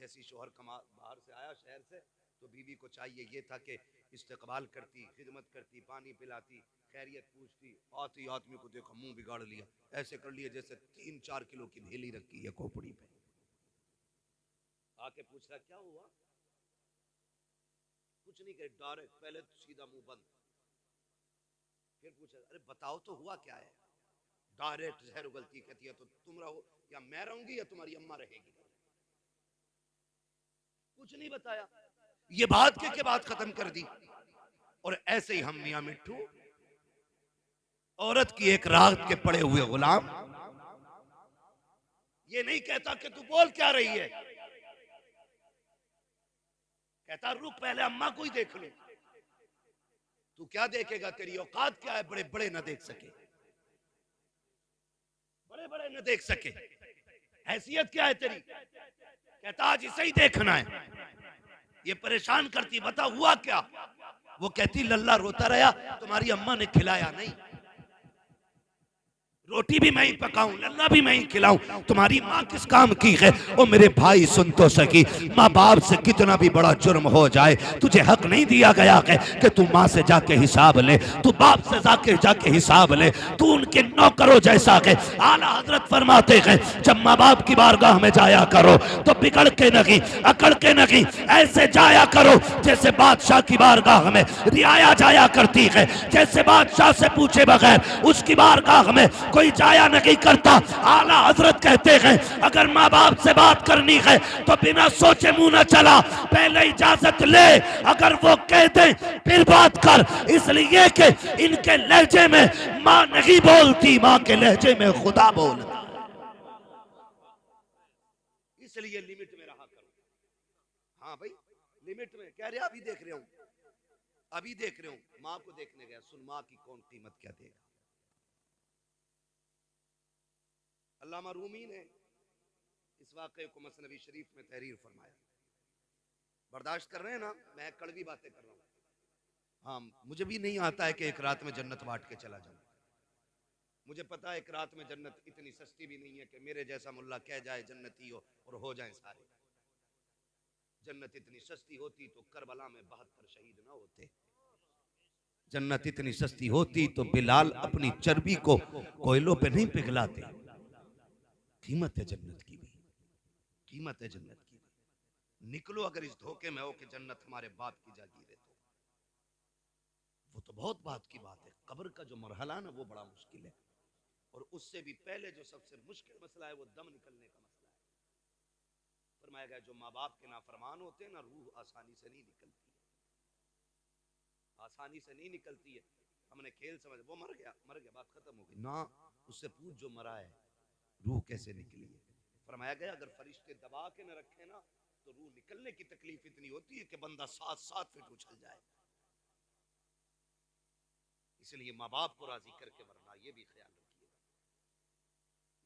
जैसी शोहर बाहर से आया शहर से तो बीवी को चाहिए ये था कि इस्तकबाल करती, खिदमत करती, पानी पिलाती, खैरियत पूछती। आती आदमी को देखा मुंह बिगाड़ लिया, ऐसे कर लिया जैसे 3-4 किलो की ढेली रखी है खोपड़ी पे। आके पूछ रहा क्या हुआ? कुछ नहीं कहे, डायरेक्ट पहले तो सीधा मुंह बंद। फिर पूछा अरे बताओ तो हुआ क्या है? डायरेक्ट जहर उगलती, कहती है तो तुम रहो या मैं रहूंगी या तुम्हारी अम्मा रहेगी। कुछ नहीं बताया, ये बात के बात खत्म कर दी। और ऐसे ही हम मियां मिट्ठू औरत की एक रात के पड़े हुए गुलाम। ये नहीं कहता कि तू बोल क्या रही है, कहता रुक पहले अम्मा को ही देख लो। तू क्या देखेगा, तेरी औकात क्या है? बड़े बड़े न देख सके, बड़े बड़े न देख सके, हैसियत क्या है तेरी? कहता आज इसे ही देखना है। ये परेशान करती, बता हुआ क्या? वो कहती लल्ला रोता रहा, तुम्हारी अम्मा ने खिलाया नहीं, रोटी भी मैं ही पकाऊं, लल्ला भी मैं ही खिलाऊं, तुम्हारी माँ किस काम की है? ओ मेरे भाई सुन तो सकी, माँ बाप से कितना भी बड़ा जुर्म हो जाए, तुझे हक नहीं दिया गया है कि तू माँ से जाके हिसाब ले, तू बाप से जाके हिसाब ले, तू उनके नौकरों जैसा है। आला हजरत फरमाते हैं जब माँ बाप की बारगाह में जाया करो तो बिगड़ के नहीं, अकड़ के नहीं, ऐसे जाया करो जैसे बादशाह की बारगाह में रियाया जाया करती है, जैसे बादशाह से पूछे बगैर उसकी बारगाह में कोई जाया नहीं करता। आला हजरत कहते हैं अगर माँ बाप से बात करनी है तो बिना सोचे मुंह न चला, पहले इजाजत ले, अगर वो कह दे फिर बात कर, इसलिए कि इनके लहजे में माँ नहीं बोलती, माँ के लहजे में खुदा बोलता, इसलिए लिमिट में रहा करो। हाँ भाई लिमिट में, कह रहे अभी देख रहे हूं, अभी देख रहे हूं, माँ को देखने गया, सुन माँ की कौन कीमत क्या देगा। अल्लामा रूमी ने इस वाक़े को मसनवी शरीफ में तहरीर फरमाया। बर्दाश्त कर रहे हैं ना, मैं कड़वी बातें कर रहा हूँ। हाँ मुझे भी नहीं आता है कि एक रात में जन्नत बांट के चला जाऊं। मुझे पता है एक रात में जन्नत इतनी सस्ती भी नहीं है कि मेरे जैसा मुल्ला कह जाए जन्नती हो और हो जाए सारे। जन्नत इतनी सस्ती होती तो करबला में 72 शहीद ना होते। जन्नत इतनी सस्ती होती तो बिलाल अपनी चर्बी को कोयलों पे नहीं पिघलाते। कीमत है जन्नत की भी, कीमत है जन्नत की भी। निकलो अगर इस धोखे में हो कि जन्नत हमारे बाप की जागीर है, तो वो तो बहुत बात की बात है। कब्र का जो मरहला ना वो बड़ा मुश्किल है, और उससे भी पहले जो सबसे मुश्किल मसला है वो दम निकलने का मसला है। फरमाया गया जो माँ बाप के नाफरमान होते हैं ना, रूह आसानी से नहीं निकलती है, आसानी से नहीं निकलती है। हमने खेल समझ, वो मर गया बात खत्म हो गई ना, उससे पूछ जो मरा है रूह कैसे निकली है। फरमाया गया अगर फरिश्ते दबा के न रखे ना तो रूह निकलने की तकलीफ इतनी होती है कि बंदा 7-7 फीट उछल जाए। इसलिए माँ बाप को राजी करके मरना, ये भी ख्याल रखिएगा,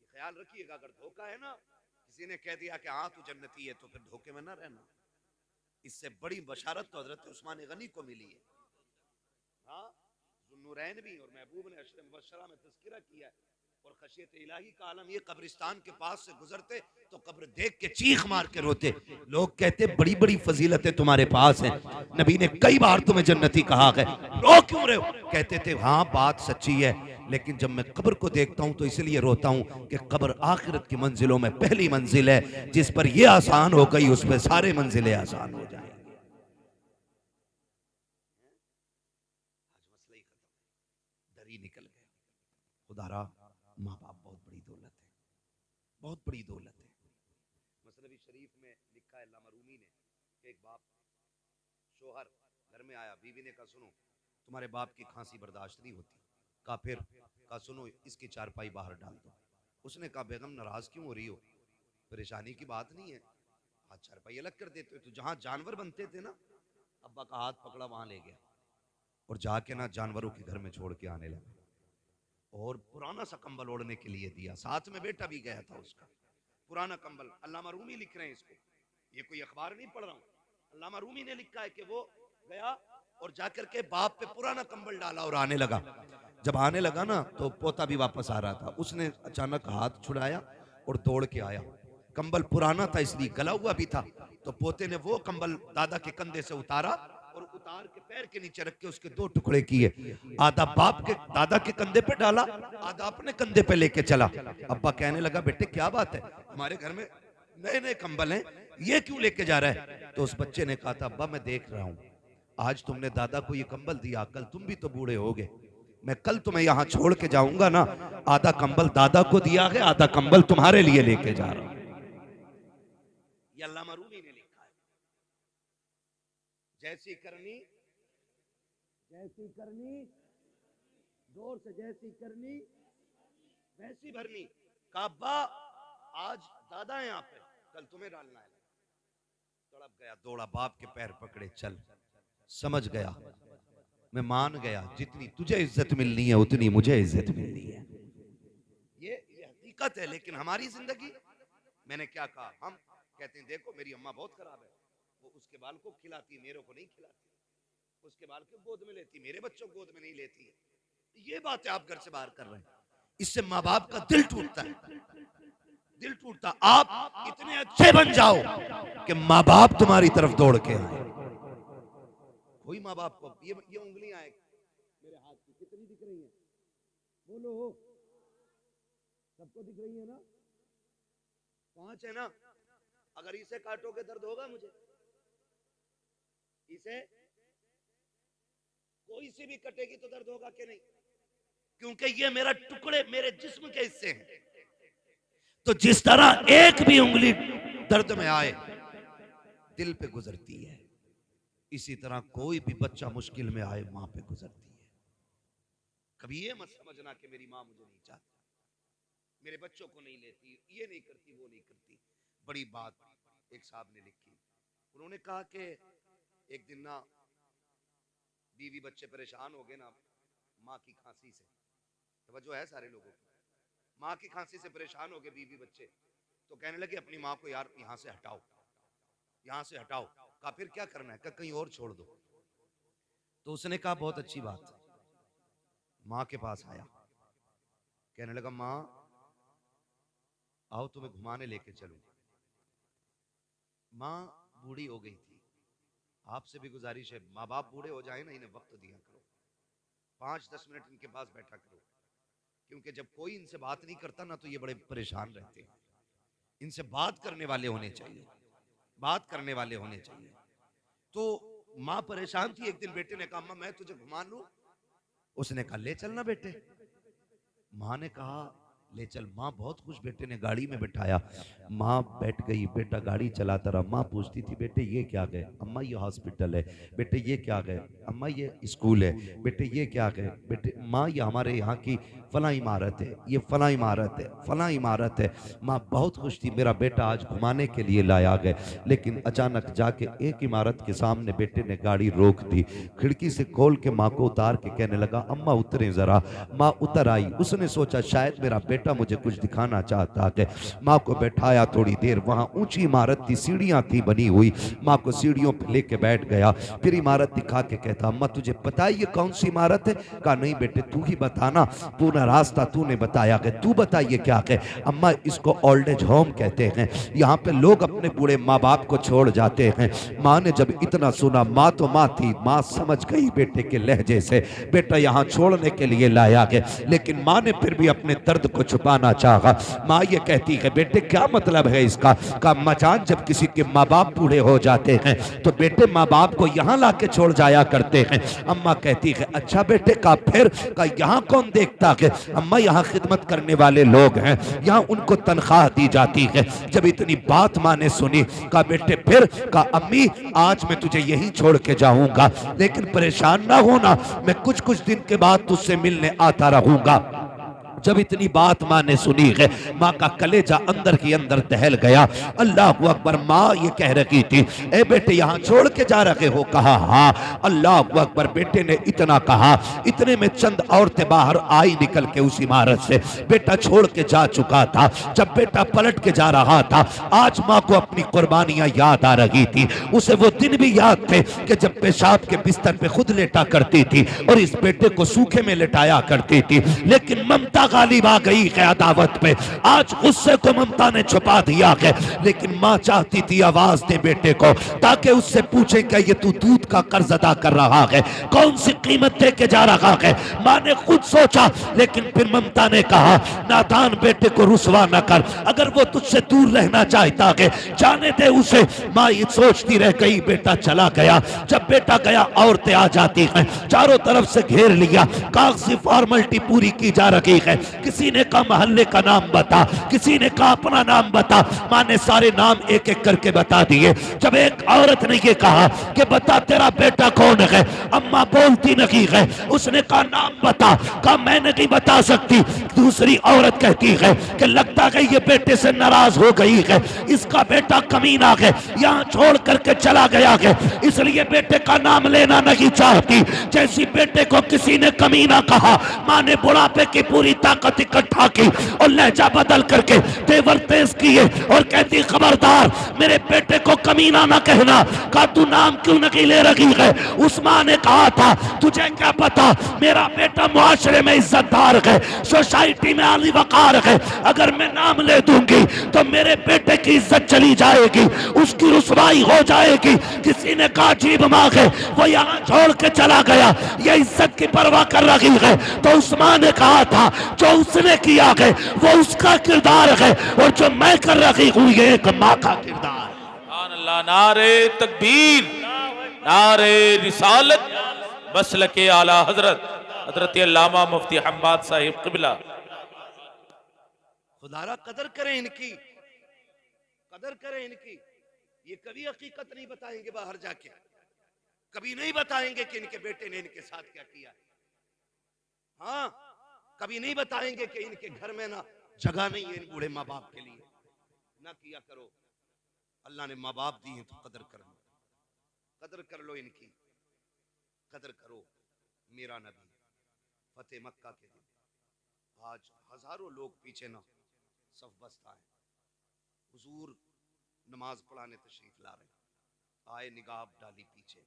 ये ख्याल रखिएगा। अगर धोखा है ना, किसी ने कह दिया कि हाँ तू जन्नती है, तो फिर धोखे में ना रहना। इससे बड़ी बशारत तो हजरत उस्मान गनी को मिली है। हाँ ज़ुन्नुरैन भी और महबूब ने अशर मुबश्शरा में तज़किरा किया है। और खशियत इलाही का आलम ये, कब्रिस्तान के पास से गुजरते तो कब्र देख के चीख मार के रोते। लोग कहते बड़ी बड़ी फजीलतें तुम्हारे पास हैं, नबी ने कई बार तुम्हें जन्नती कहा है, रो क्यों रहे हो? कहते थे हाँ बात सच्ची है, लेकिन जब मैं कब्र को देखता हूं तो इसलिए रोता हूं कि कब्र आखिरत की मंजिलों में पहली मंजिल है, जिस पर यह आसान हो गई उस पर सारे मंजिलें आसान हो जाएंगी। आज मसला ही खत्म, डर ही निकल गया। खुदारा माँ बाप बहुत बड़ी दौलत है, बहुत बड़ी दौलत है। मसनवी शरीफ में लिखा है अल्लामा रूमी ने कि एक बाप शोहर घर में आया, बीवी ने कहा सुनो तुम्हारे बाप की खांसी बर्दाश्त नहीं होती। कहा फिर? कहा सुनो इसकी चारपाई बाहर डाल दो। उसने कहा बेगम नाराज क्यों हो रही हो, परेशानी की बात नहीं है, हाथ चारपाई अलग कर देते हो। तो जहां जानवर बनते थे ना, अब्बा का हाथ पकड़ा वहां ले गया और जाके ना जानवरों के घर में छोड़ के आने लगा, और पुराना सा कंबल ओढ़ने के लिए दिया, साथ में बेटा भी गया था उसका, पुराना कंबल। अल्लामा रूमी लिख रहे हैं इसको, ये कोई अखबार नहीं पढ़ रहा हूँ, अल्लामा रूमी ने लिखा है कि वो गया और जाकर के बाप पे पुराना कंबल डाला और आने लगा। जब आने लगा ना तो पोता भी वापस आ रहा था, उसने अचानक हाथ छुड़ाया और दौड़ के आया, कंबल पुराना था इसलिए गला हुआ भी था, तो पोते ने वो कंबल दादा के कंधे से उतारा और उतार के पैर के नीचे रख के उसके 2 टुकड़े किए। आधा बाप के दादा के कंधे पे डाला, आधा अपने कंधे पे लेके चला। अब्बा कहने लगा बेटे क्या बात है, हमारे घर में नए नए कंबल हैं, ये क्यों लेके जा रहा है? तो उस बच्चे ने कहा था अब्बा मैं देख रहा हूं, आज तुमने दादा को ये कंबल दिया, कल तुम भी तो बूढ़े होगे, मैं कल तुम्हें यहां छोड़ के जाऊंगा ना, आधा कंबल दादा को दिया है, आधा कंबल तुम्हारे लिए लेके जा रहा हूं। ये अल्लामा रूमी ने लिखा है। जैसी करनी जोर से, जैसी करनी वैसी भरनी। काबा आज दादा है यहाँ पे, कल तुम्हें डालना है। तड़प गया, दौड़ा, बाप के पैर पकड़े, चल। समझ गया, मैं मान गया, जितनी तुझे इज्जत मिलनी है उतनी मुझे इज्जत मिलनी है। ये हकीकत है। लेकिन हमारी जिंदगी, मैंने क्या कहा, हम कहते हैं देखो मेरी अम्मा बहुत खराब है, वो उसके बाल को खिलाती, मेरे को नहीं खिलाती, उसके बाल को गोद में लेती, मेरे बच्चों को गोद में नहीं लेती है। ये बातें आप घर से बाहर कर रहे हैं, इससे माँ बाप का दिल टूटता है, दिल टूटता। आप इतने अच्छे बन जाओ कि माँ बाप तुम्हारी तरफ दौड़ के आए। कोई माँ बाप को ये उंगलियां आए मेरे हाथ की कितनी दिख रही हैं? बोलो, सबको दिख रही है ना? 5 है ना? अगर इसे काटोगे दर्द होगा मुझे? इसे कोई सी भी कटेगी तो दर्द होगा कि नहीं? क्योंकि ये मेरा टुकड़े, मेरे जिस्म के हिस्से हैं। तो जिस तरह एक भी उंगली दर्द में आए दिल पे गुजरती है, इसी तरह कोई भी बच्चा मुश्किल में आए मां पे गुजरती है। कभी ये मत समझना कि मेरी मां मुझे नहीं चाहती, मेरे बच्चों को नहीं लेती, ये नहीं करती, वो नहीं करती। बड़ी बात एक साहब ने लिखी, उन्होंने कहा कि एक दिन ना बीवी बच्चे परेशान हो गए ना माँ की खांसी से। तवज्जो है सारे लोगों को? माँ की खांसी से परेशान हो गए बीवी बच्चे, तो कहने लगे अपनी माँ को यार यहाँ से हटाओ, यहाँ से हटाओ। कहा फिर क्या करना है? कहा कहीं और छोड़ दो। तो उसने कहा बहुत अच्छी बात। माँ के पास आया, कहने लगा माँ आओ तुम्हें घुमाने लेके चलूं। माँ बूढ़ी हो गई थी, आपसे भी गुजारिश है माँ बाप बूढ़े हो जाए ना, इन्हें वक्त दिया करो, 5-10 मिनट इनके पास बैठा करो, क्योंकि जब कोई इनसे बात नहीं करता ना तो ये बड़े परेशान रहते हैं। इनसे बात करने वाले होने चाहिए, बात करने वाले होने चाहिए। तो माँ परेशान थी। एक दिन बेटे ने कहा अम्मा मैं तुझे घुमा लूं? उसने कहा ले चलना बेटे। माँ ने कहा ले चल। माँ बहुत खुश, बेटे ने गाड़ी में बिठाया, माँ बैठ गई, बेटा गाड़ी चलाता रहा। माँ पूछती थी बेटे ये क्या गए? अम्मा ये हॉस्पिटल है। बेटे ये क्या गए? अम्मा ये स्कूल है। बेटे ये क्या गए? बेटे माँ ये हमारे यहाँ की फला इमारत है, ये फला इमारत है, फला इमारत है। माँ बहुत खुश थी, मेरा बेटा आज घुमाने के लिए लाया गए। लेकिन अचानक जाके एक इमारत के सामने बेटे ने गाड़ी रोक दी, खिड़की से खोल के माँ को उतार के कहने लगा अम्मा उतरे जरा। माँ उतर आई। उसने सोचा शायद मेरा बेटा मुझे कुछ दिखाना चाहता है। माँ को बैठाया, थोड़ी देर वहां ऊंची इमारत थी, सीढ़ियां थी बनी हुई। माँ को सीढ़ियों पे लेके बैठ गया, फिर इमारत दिखा के कहता अम्मा तुझे पता है ये कौन सी इमारत है? कहा नहीं बेटे तू ही बताना, पूरा रास्ता तूने बताया कि तू बता ये क्या है? अम्मा इसको ओल्ड एज होम कहते हैं, यहाँ पे लोग अपने बूढ़े माँ बाप को छोड़ जाते हैं। माँ ने जब इतना सुना, माँ तो माँ थी, माँ समझ गई बेटे के लहजे से बेटा यहाँ छोड़ने के लिए लाया गया। लेकिन माँ ने फिर भी अपने दर्द को छुपाना चाहा। माँ ये कहती है बेटे क्या मतलब है इसका? का मचान जब किसी के माँ बाप बूढ़े हो जाते हैं तो बेटे माँ बाप को यहाँ लाके छोड़ जाया करते हैं। अम्मा कहती है अच्छा बेटे का फिर? का यहाँ कौन देखता है? अम्मा यहाँ खिदमत करने वाले लोग हैं, यहाँ उनको तनख्वाह दी जाती है। जब इतनी बात माँ ने सुनी, का बेटे फिर? का अम्मी आज मैं तुझे यहीं छोड़ के जाऊंगा, लेकिन परेशान ना होना, मैं कुछ कुछ दिन के बाद तुझसे मिलने आता रहूंगा। जब इतनी बात माँ ने सुनी है, माँ का कलेजा अंदर ही अंदर दहल गया। अल्लाह अकबर। माँ ये कह रही थी ए बेटे यहाँ छोड़ के जा रहे हो? कहा हाँ। अल्लाह अकबर। बेटे ने इतना कहा, इतने में चंद औरतें बाहर आई निकल के उस इमारत से। बेटा छोड़ के जा चुका था। जब बेटा पलट के जा रहा था, आज माँ को अपनी कुर्बानियां याद आ रही थी। उसे वो दिन भी याद थे कि जब पेशाब के बिस्तर पे खुद लेटा करती थी और इस बेटे को सूखे में लेटाया करती थी। लेकिन ममता गालिब आ गई है अदावत पे। आज गुस्से को ममता ने छुपा दिया है, लेकिन माँ चाहती थी आवाज दे बेटे को, ताकि उससे पूछे क्या ये तू दूध का कर्ज अदा कर रहा है, कौन सी कीमत दे के जा रहा है। माँ ने खुद सोचा, लेकिन फिर ममता ने कहा नादान बेटे को रुसवा न कर, अगर वो तुझसे दूर रहना चाहता है जाने दे उसे। माँ ये सोचती रह गई, बेटा चला गया। जब बेटा गया औरतें आ जाती हैं, चारों तरफ से घेर लिया, कागजी फॉर्मेलिटी पूरी की जा रही है। किसी ने कहा मोहल्ले का नाम बता, किसी ने कहा अपना नाम बता। माँ ने सारे नाम एक एक करके बता दिए। जब एक औरत ने ये कहा कि बता तेरा बेटा कौन है, अम्मा बोलती नहीं है। उसने कहा नाम बता, कहा मैं नहीं बता सकती। दूसरी औरत कहती है कि लगता है ये बेटे से नाराज हो गई है, इसका बेटा कमीना है, यहाँ छोड़ करके चला गया है, इसलिए बेटे का नाम लेना नहीं चाहती। जैसी बेटे को किसी ने कमीना कहा, माँ ने बुढ़ापे की पूरी ताकत इकट्ठा की और लहजा बदल करके तेवर तेज किए और कहती खबरदार मेरे बेटे को कमीना ना कहना। कहा तू नाम क्यों नहीं ले रही है? उस माँ ने कहा था तुझे क्या पता, मेरा बेटा मुआशरे में इज्जतदार है, सोसाइटी में आली वकार है, अगर मैं नाम ले दूंगी तो मेरे बेटे की इज्जत चली जाएगी, उसकी रुसवाई हो जाएगी। किसी ने कहा अजीब माँ है, वो यहाँ छोड़ के चला गया, ये इज्जत की परवाह कर रही है। तो उस माँ ने कहा था जो उसने किया है वो उसका किरदार है, और जो मैं कर रही हूँ ये एक माँ का किरदार है। अल्लाह, नारे तकबीर, नारे रिसालत, मसलके आला हजरत हजरत अल्लामा मुफ्ती हम्माद साहिब क़िबला। खुदारा कदर करें इनकी, कदर करें इनकी। ये कभी हकीकत नहीं बताएंगे बाहर जाके, कभी नहीं बताएंगे कि इनके बेटे ने इनके साथ क्या किया। हाँ, कभी नहीं बताएंगे कि इनके घर में ना जगह नहीं है इन बूढ़े माँ बाप के लिए। ना किया करो, अल्लाह ने माँ बाप दिए तो कदर कर लो, कदर कर लो इनकी, कदर करो। मेरा नबी फतेह मक्का के दिन आज हजारों लोग पीछे ना सफ बस्ता है, हुजूर नमाज पढ़ाने तशरीफ ला रहे, आए निगाह डाली पीछे,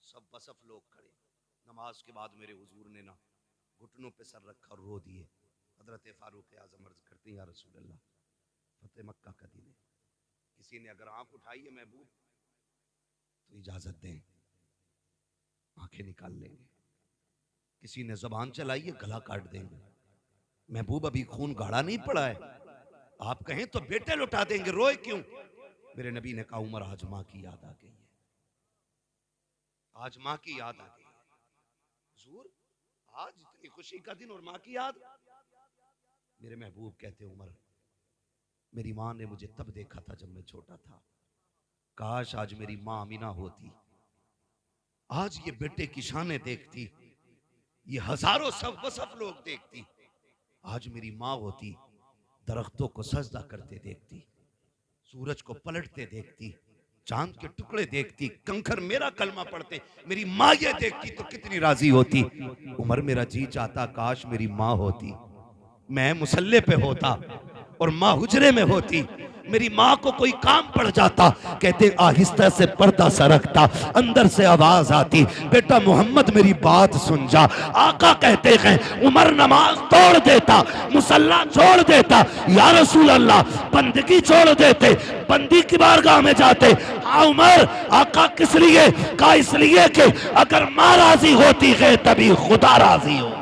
सब बसफ लोग खड़े। नमाज के बाद मेरे हुजूर ने ना घुटनों पे सर रखा और रो दिए। हजरत फारूक आजम अर्ज करते हैं या रसूल अल्लाह, फतेह मक्का का दिन है, किसी ने अगर आंख उठाई है महबूब तो इजाजत दें, आंखें निकाल लेंगे। किसी ने जबान चलाई है गला काट देंगे। महबूब अभी खून गाढ़ा नहीं पड़ा है, आप कहें तो बेटे लुटा देंगे, रोए क्यों? मेरे नबी ने कहा उमर आज माँ की याद आ गई है, आज माँ की याद आ गई है। हुजूर आज इतनी खुशी का दिन और माँ की याद। मेरे महबूब कहते उमर मेरी माँ ने मुझे तब देखा था जब मैं छोटा था, काश आज मेरी माँ अमीना होती, आज ये बेटे की शानें देखती, ये हजारों सब बसफ लोग देखती। आज मेरी माँ होती, दरख्तों को सजदा करते देखती, सूरज को पलटते देखती, चांद के टुकड़े देखती, कंकर मेरा कलमा पढ़ते, मेरी माँ ये देखती तो कितनी राजी होती। उमर मेरा जी चाहता काश मेरी माँ होती, मैं मुसल्ले पे होता और माँ हुजरे में होती, मेरी माँ को कोई काम पड़ जाता, कहते आहिस्ता से पर्दा सरकता, अंदर से आवाज आती बेटा मोहम्मद मेरी बात सुन जा। आका कहते हैं उमर नमाज तोड़ देता, मुसल्ला छोड़ देता, या रसूल अल्लाह बंदगी छोड़ देते, बंदी की बारगाह में जाते। उमर आका किस लिए? का इसलिए कि अगर माँ राजी होती है तभी खुदा राजी हो।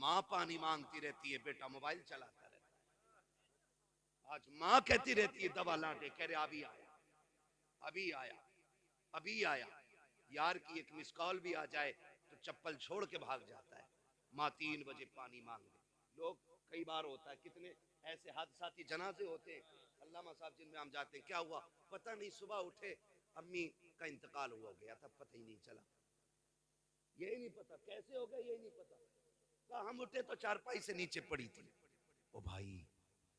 माँ पानी मांगती रहती है, बेटा मोबाइल चलाता रहता है। आज माँ कहती रहती है दवा ला दे, कह रहे अभी आया, अभी आया, अभी आया। यार की एक मिस कॉल भी आ जाए तो चप्पल छोड़ के भाग जाता है। माँ 3 बजे पानी मांग ले। लोग कई बार होता है, कितने ऐसे हादसाती जनाजे होते हैं, अल्लामा साहब जिनमें हम जाते हैं, क्या हुआ पता नहीं, सुबह उठे अम्मी का इंतकाल हो गया था, पता ही नहीं चला, यही नहीं पता कैसे हो गया, यही नहीं पता। हम उठे तो चारपाई से नीचे पड़ी थी। ओ भाई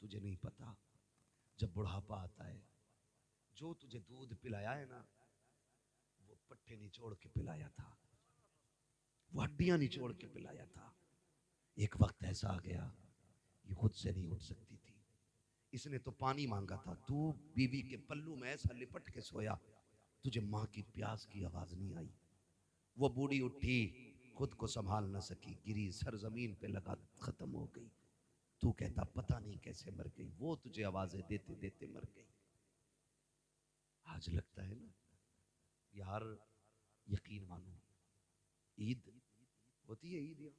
तुझे नहीं पता, जब बुढ़ापा आता है जो तुझे दूध पिलाया है ना, वो पट्टे निचोड़ के पिलाया था, वो हड्डियां निचोड़ के पिलाया था। एक वक्त ऐसा आ गया ये खुद से नहीं उठ सकती थी, इसने तो पानी मांगा था, तू बीवी के पल्लू में ऐसा लिपट के सोया, तुझे माँ की प्यास की आवाज नहीं आई। वो बूढ़ी उठी, खुद को संभाल न सकी, गिरी सरजमीन पे लगा, खत्म हो गई। तू कहता पता नहीं कैसे मर गई, वो तुझे आवाजें देते देते मर गई। आज लगता है ना यार, यकीन मानो, ईद होती है, ईद यहाँ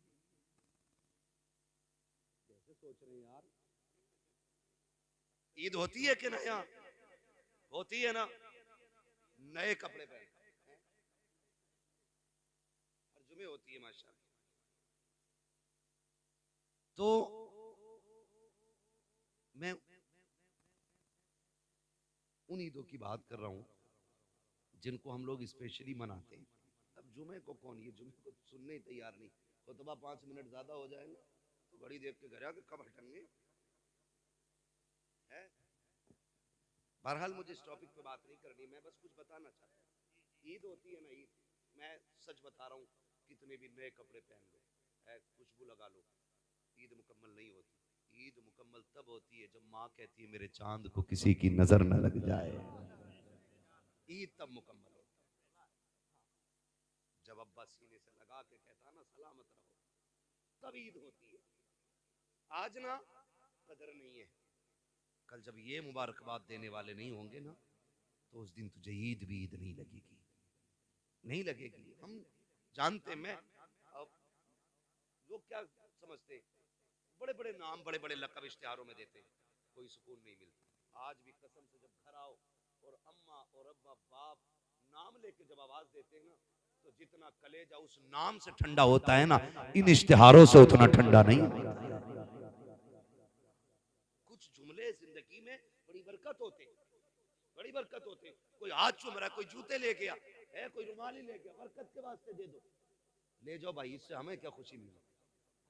कैसे सोच रहे हैं यार, ईद होती है कि ना? यहाँ होती है ना, नए कपड़े पहन, हर जुमे होती है माशाल्लाह। तो मैं उन ईदों की बात कर रहा हूं जिनको हम लोग स्पेशली मनाते हैं। अब जुमे को कौन, ये जुमे को सुनने ही तैयार नहीं। खुतबा 5 मिनट ज्यादा हो जाए ना तो घड़ी देख के घर आके कब हटेंगे है। बहरहाल मुझे इस टॉपिक पे बात नहीं करनी, मैं बस कुछ बताना चाहता हूँ। ईद होती है ना, ईद, मैं सच बता रहा हूँ, कितने भी नए कपड़े पहन लो, खुशबू लगा लो, ईद मुकम्मल नहीं होती। ईद मुकम्मल तब होती है जब माँ कहती है मेरे चांद को किसी की नजर न लग जाए। ईद तब मुकम्मल होती है जब अब्बा सीने से लगा के कहता ना सलामत रहो, तब ईद होती है। आज ना कदर नहीं है, कल जब ये मुबारकबाद देने वाले नहीं होंगे ना तो उस दिन तुझे ईद भी ईद नहीं लगेगी, नहीं लगेगी। हम जानते, मैं अब लोग क्या समझते, बड़े बड़े नाम, बड़े बड़े लक़ब इश्तिहारों में देते हैं, कोई सुकून नहीं मिलता। आज भी कसम से जब घर आओ और अम्मा और अब्बा बाप नाम लेके जब आवाज देते हैं ना, तो जितना कलेजा उस नाम से ठंडा होता है ना, इन इश्तिहारों से उतना ठंडा नहीं। कुछ जुमले जिंदगी में बड़ी बरकत होते, बड़ी बरकत होते। कोई हाथ चूम रहा है, कोई जूते ले गया है, कोई रुमाल ही ले गया, बरकत के वास्ते दे दो, ले जाओ भाई, इससे हमें क्या खुशी मिली।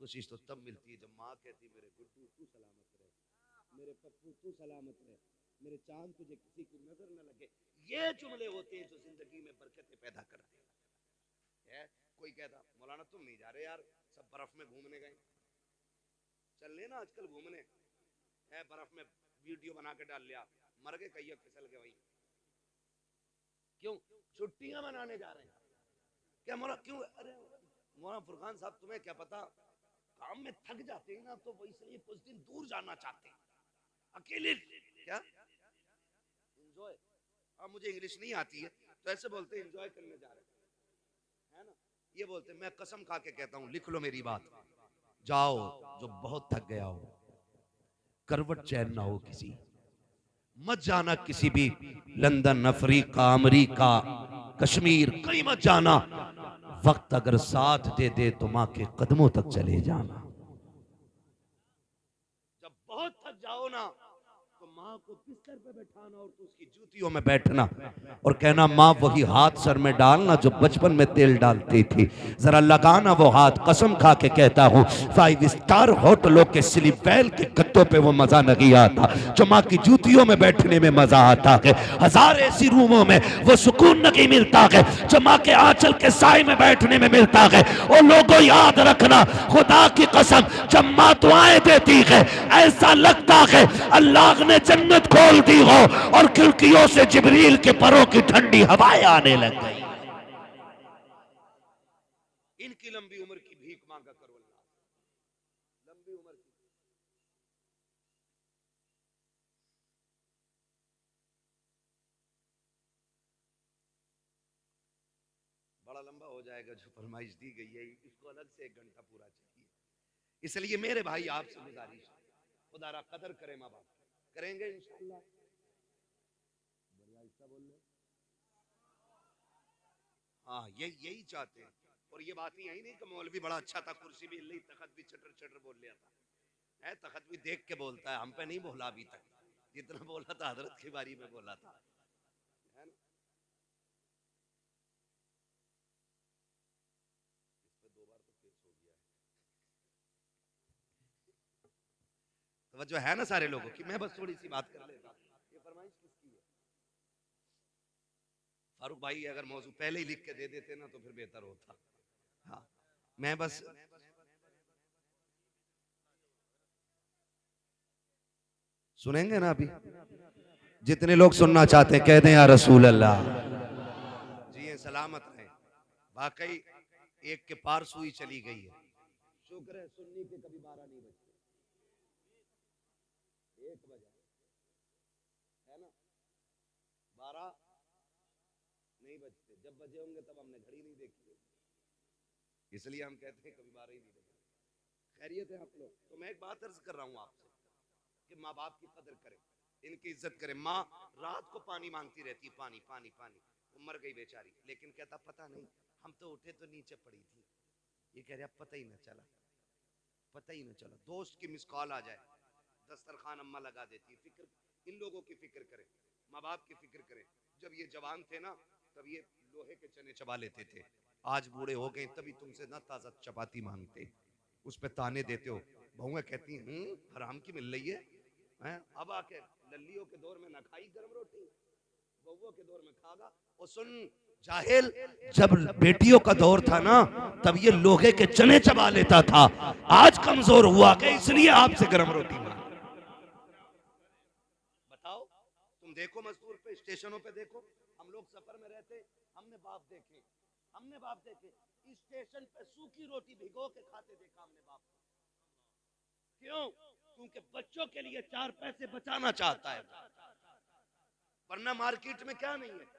खुशी तो तब मिलती है जब माँ कहती मेरे गुड्डू तू सलामत रहे, मेरे पप्पू तू सलामत रहे, मेरे चांद तुझे किसी की नजर न लगे। ये जुमले होते हैं जो जिंदगी में बरकतें पैदा करते हैं। कोई कहता मौलाना तुम नहीं जा रहे यार, सब बर्फ में घूमने गए, चल लेना आजकल घूमने है, बर्फ में वीडियो बना के डाल लिया, मर गए कहीं फिसल गए वहीं। क्यों छुट्टियां मनाने जा रहे हैं क्या मौला? क्यों? अरे मौलाना फुरकान साहब तुम्हें क्या पता, काम में थक जाते हैं ना तो वो इसलिए कुछ दिन दूर जाना चाहते हैं, अकेले क्या एंजॉय। अब मुझे इंग्लिश नहीं आती है तो ऐसे बोलते हैं एंजॉय करने जा रहे हैं ना, ये बोलते हैं। मैं कसम खा के कहता हूँ, लिख लो मेरी बात, जाओ जो बहुत थक गया हो, करवट चैन ना हो किसी, मत जाना किसी भी लंदन, अफ्रीका, अमेरिका, कश्मीर, कहीं मत जाना। वक्त अगर साथ दे दे तो माँ के कदमों तक चले जाना। जब बहुत थक जाओ ना तो माँ को बिस्तर पे बैठाना और तो उसकी जूतियों में बैठना और कहना माँ वही हाथ सर में डालना जो बचपन में तेल डालती थी, जरा लगाना वो हाथ। कसम खा के कहता हूँ 5 स्टार होटलों के स्लीप वेल के गद्दों पे वो मजा नहीं आता जो माँ की जूतियों में बैठने में मजा आता है। 1000 ऐसी रूमों में वो सुकून नहीं मिलता है जो माँ के आंचल के साए में बैठने में मिलता है। और लोगों याद रखना, खुदा की कसम, जब माँ दुआएं देती है ऐसा लगता है अल्लाह ने जन्नत खोल दी हो और खिड़कियों से जिब्रील के परों की ठंडी हवाएं आने लग गई। इनकी लंबी उम्र की भीख मांगा करो अल्लाह, लंबी उम्र की। बड़ा लंबा हो जाएगा जो फरमाइश दी गई है, इसको अलग से 1 घंटा पूरा चाहिए। इसलिए मेरे भाई आपसे गुजारिश, खुदा रा कदर करें, माँ बाप करेंगे इंशाअल्लाह। हाँ यही चाहते हैं। और ये बात यही नहीं कि मौलवी बड़ा अच्छा था, कुर्सी भी हिल, तखत भी चटर चटर बोल लिया था, है तखत भी देख के बोलता है, हम पे नहीं बोला अभी तक, जितना बोला था हजरत की बारी में बोला था, है ना। इस पे 2 बार तो केस हो गया है। तो जो है ना सारे लोगों की, मैं बस थोड़ी सी बात कर लेता। ये फरमाइश किसकी है? फारूक भाई अगर मौजू पहले ही लिख के दे देते ना तो फिर बेहतर होता। हाँ मैं बस सुनेंगे ना अभी, जितने लोग सुनना चाहते हैं कह दें या रसूल अल्लाह। जी सलामत रहे। वाकई एक के पार सुई चली गई है। शुक्र है सुन्नी के कभी 12 नहीं बजते, 1 बजा है ना, 12 नहीं बजते। जब बजे होंगे तब हमने घड़ी नहीं देखी है, इसलिए हम कहते हैं कभी 12 ही नहीं बजे। खैरियत है आप लोग? तो मैं एक बात अर्ज कर रहा हूँ आपसे कि माँ बाप की कदर करें, इनकी इज्जत करें। माँ रात को पानी मांगती रहती, पानी पानी पानी, वो मर गई बेचारी, लेकिन कहता पता नहीं, हम तो उठे तो नीचे पड़ी थी। ये कह रहा पता ही ना चला, पता ही ना चला। दोस्त की मिस कॉल आ जाए, दस्तरखान अम्मा लगा देती। फिक्र, इन लोगों की फिक्र करें, माँ बाप की फिक्र करें। जब ये जवान थे ना, तब ये लोहे के चने चबा लेते थे। आज बूढ़े हो गए तभी तुमसे ना ताजा चपाती मांगते, उस पे ताने देते हो। बहुएं कहती हैं हराम की मिल रही है। अब आके लल्लियों के दौर में ना खाई गर्म रोटी, बहुओं के दौर में खागा। और सुन जाहिल, जब बेटियों का दौर था ना, तब ये लोहे के चने चबा लेता था। आज कमजोर हुआ कि इसलिए आपसे गर्म रोटी मांग। बताओ, तुम देखो मजदूर पे, स्टेशनों पे देखो। हम लोग सफर में रहते, हमने बाप देखे, हमने बाप देखे स्टेशन पे सूखी रोटी भिगो के खाते देखा हमने बाप। क्यों? क्योंकि बच्चों के लिए 4 पैसे बचाना चाहता है, वरना मार्केट में क्या नहीं है।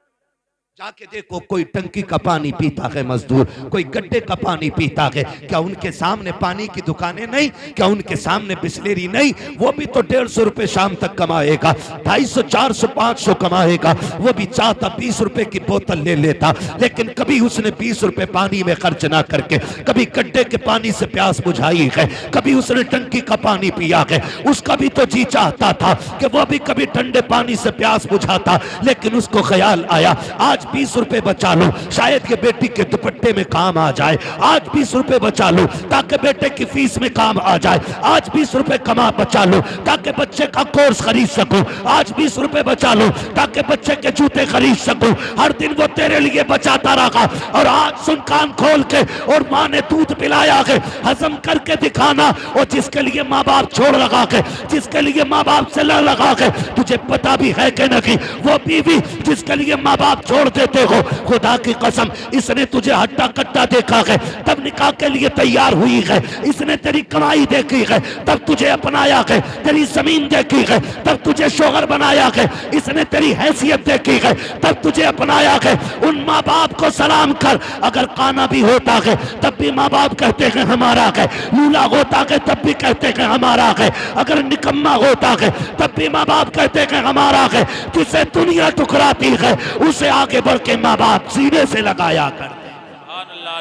जाके देखो, कोई टंकी का पानी पीता है मजदूर, कोई गड्ढे का पानी पीता है। क्या उनके सामने पानी की दुकानें नहीं? क्या उनके सामने बिस्लेरी नहीं? वो भी तो 150 रुपए शाम तक कमाएगा, 250, 400, 500 कमाएगा। वो भी चाहता 20 रुपए की बोतल ले लेता, लेकिन कभी उसने 20 रुपए पानी में खर्च ना करके कभी गड्ढे के पानी से प्यास बुझाई है, कभी उसने टंकी का पानी पिया है। उसका भी तो जी चाहता था कि वो भी कभी ठंडे पानी से प्यास बुझाता, लेकिन उसको ख्याल आया आज 20 रुपए बचा लो, शायद ये बेटी के दुपट्टे में काम आ जाए। आज 20 रुपए बचा लो ताकि बेटे की फीस में काम आ जाए। आज 20 रुपए कमा बचा लो ताकि बच्चे का कोर्स खरीद सको। आज 20 रुपए बचा लो ताकि बच्चे के जूते खरीद सको। हर दिन वो तेरे लिए बचाता रहा, और आज सुन कान खोल के, और माँ ने दूध पिलाया है, हजम करके दिखाना। और जिसके लिए माँ बाप छोड़ लगा के, जिसके लिए माँ बाप से लड़ लगा के, तुझे पता भी है कि नहीं, वो बीवी जिसके लिए माँ बाप छोड़ देते हो, खुदा की कसम इसने तुझे हट्टा कट्टा देखा है तब निकाह के लिए तैयार हुई है। इसने तेरी कमाई देखी है तब तुझे अपनाया है, तेरी जमीन देखी है तब तुझे शोहर बनाया है, इसने तेरी हैसियत देखी है तब तुझे अपनाया है। उन माँ बाप को सलाम कर। अगर काना भी होता है तब भी माँ बाप कहते हैं हमारा है, लूला होता है तब भी कहते हैं हमारा है, अगर निकम्मा होता है तब भी माँ बाप कहते हैं हमारा है। जिसे दुनिया ठुकराती है उसे आगे बढ़ के माँ बाप सीने से लगाया करते।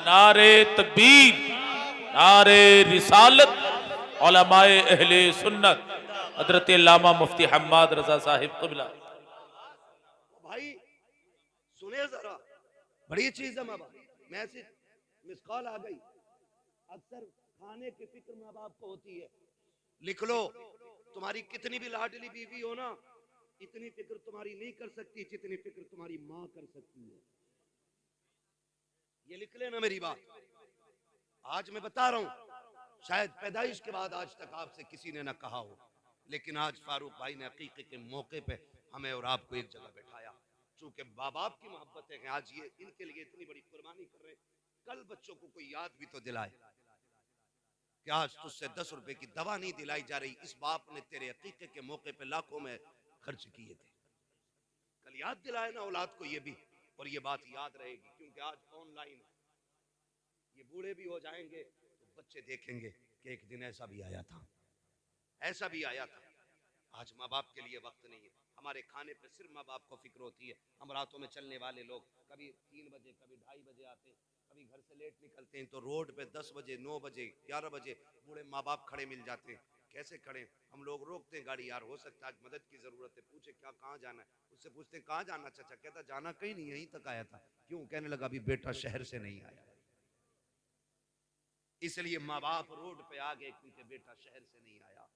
नारे तकबीर, नारे रिसालत, उलमाए अहले सुन्नत, हजरत अल्लामा मुफ्ती हम्माद रजा साहिब क़िबला। भाई सुने जरा, बड़ी चीज है माँ बाप। मैसेज मिस कॉल आ गई। अक्सर खाने की फिक्र माँ बाप को होती है, लिख लो। तुम्हारी कितनी भी लाडली बीवी हो ना, इतनी फिक्र तुम्हारी नहीं कर सकती जितनी फिक्र तुम्हारी माँ कर सकती है। ये लिख लेना मेरी बात। आज मैं बता रहा हूं, शायद पैदाइश के बाद आज तक आपसे किसी ने ना कहा हो, लेकिन आज फारूक भाई ने अकीके के मौके पे हमें और आपको एक जगह बैठाया। चूंकि बाप बाप की मोहब्बत है, आज ये इनके लिए इतनी बड़ी कुर्बानी कर रहे हैं। कल बच्चों को कोई याद भी तो दिलाए कि आज तुझसे 10 रुपए की दवा नहीं दिलाई जा रही, इस बाप ने तेरे अकीके के मौके पे लाखों में खर्च किए थे। कल याद दिलाए ना औलाद को ये भी, और ये बात याद रहेगी। क्योंकि आज ऑनलाइन ये बूढ़े भी हो जाएंगे तो बच्चे देखेंगे कि एक दिन ऐसा भी आया था, ऐसा भी आया था। आज माँ बाप के लिए वक्त नहीं है। हमारे खाने पे सिर्फ माँ बाप को फिक्र होती है। हम रातों में चलने वाले लोग कभी 3 बजे, कभी 2:30 बजे आते हैं, कभी घर से लेट निकलते हैं तो रोड पे 10 बजे, 9 बजे, 11 बजे बूढ़े माँ बाप खड़े मिल जाते हैं। कैसे खड़े? हम लोग रोकते हैं गाड़ी, यार हो सकता है आज मदद की जरूरत है। पूछे क्या, कहाँ जाना है? उससे पूछते कहाँ जाना चाचा? कहता जाना कहीं नहीं, यहीं तक आया था। क्यों? कहने लगा अभी बेटा शहर से नहीं आया। इसलिए माँ बाप रोड पे आ गए क्योंकि बेटा शहर से नहीं आया।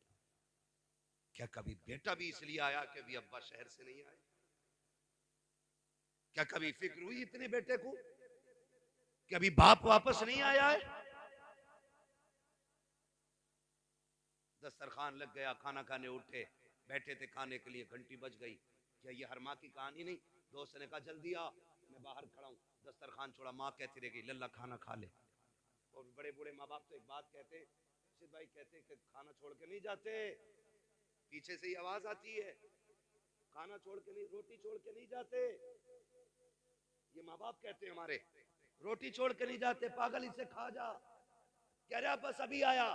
क्या कभी बेटा भी इसलिए आया कि अभी अब्बा शहर से नहीं आए? क्या कभी फिक्र हुई इतने बेटे को कि अभी बाप वापस नहीं आया है? दस्तरखान लग गया, खाना खाने उठे, बैठे थे खाने के लिए, घंटी बज गई। क्या ये हर माँ की कहानी नहीं? दोस्त ने कहा जल्दी आ, मैं बाहर खड़ा हूं। दस्तरखान छोड़ा, माँ कहती रह गई लल्ला खाना खा ले। और बड़े बूढ़े माँ बाप तो एक बात कहते हैं, रशीद भाई कहते हैं कि खाना छोड़ के नहीं जाते, पीछे से ही आवाज आती है, खाना छोड़ के नहीं, रोटी छोड़ के नहीं जाते। ये माँ बाप कहते हैं हमारे, रोटी छोड़ के नहीं जाते, पागल इसे खा जा, कह रहा बस अभी आया,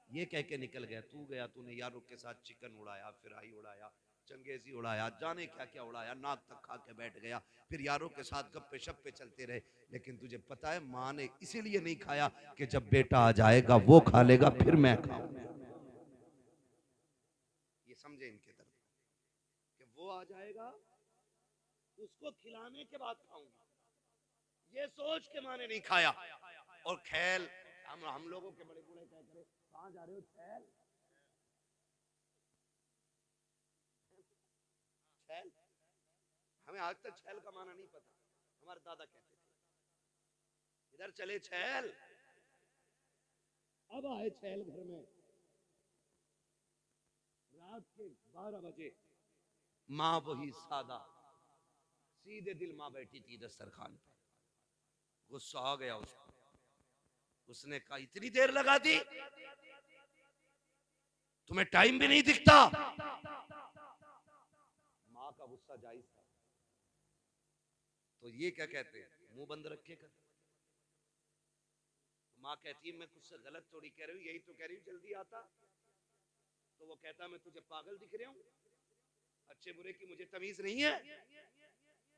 ये कह के निकल गया। तू गया, तूने यारों के साथ चिकन उड़ाया, फिराई उड़ाया, चंगेजी उड़ाया, जाने क्या क्या उड़ाया, नाक तक खा के बैठ गया, फिर यारों के साथ गप्पे शप्पे चलते रहे। लेकिन तुझे पता है माँ ने इसीलिए नहीं खाया कि जब बेटा आ जाएगा वो खा लेगा फिर मैं खाऊंगा। ये समझे इनके दर्द कि वो आ जाएगा उसको खिलाने के बाद खाऊंगा, ये सोच के माँ ने नहीं खाया। और खैल हम लोगों के बड़े बूढ़े क्या करे, कहां जा रहे हो छैल, छैल, हमें आज तक छैल का माना नहीं पता, हमारे दादा कहते थे इधर चले छैल। अब आए छैल घर में, रात के 12 बजे, माँ वही सादा सीधे दिल माँ बैठी थी दस्तरखान पे, गुस्सा आ गया उसको, उसने कहा इतनी देर लगा दी, तुम्हें टाइम भी नहीं दिखता। माँ का गुस्सा जायज था, तो ये क्या कहते हैं, मुंह बंद रखे कर। माँ कहती है मैं कुछ से गलत थोड़ी कह रही हूँ, यही तो कह रही हूँ जल्दी आता। तो वो कहता मैं तुझे पागल दिख रहा हूँ, अच्छे बुरे की मुझे तमीज नहीं है,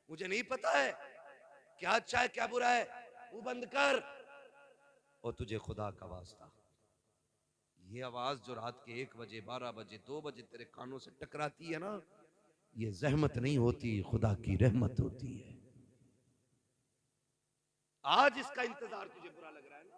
मुझे नहीं पता है क्या अच्छा है क्या बुरा है, मुंह बंद कर। और तुझे खुदा का वास्ता, ये आवाज जो रात के 1 बजे 12 बजे 2 बजे तेरे कानों से टकराती है ना, ये जहमत नहीं होती, खुदा की रहमत होती है। आज इसका इंतजार तुझे बुरा लग रहा है ना,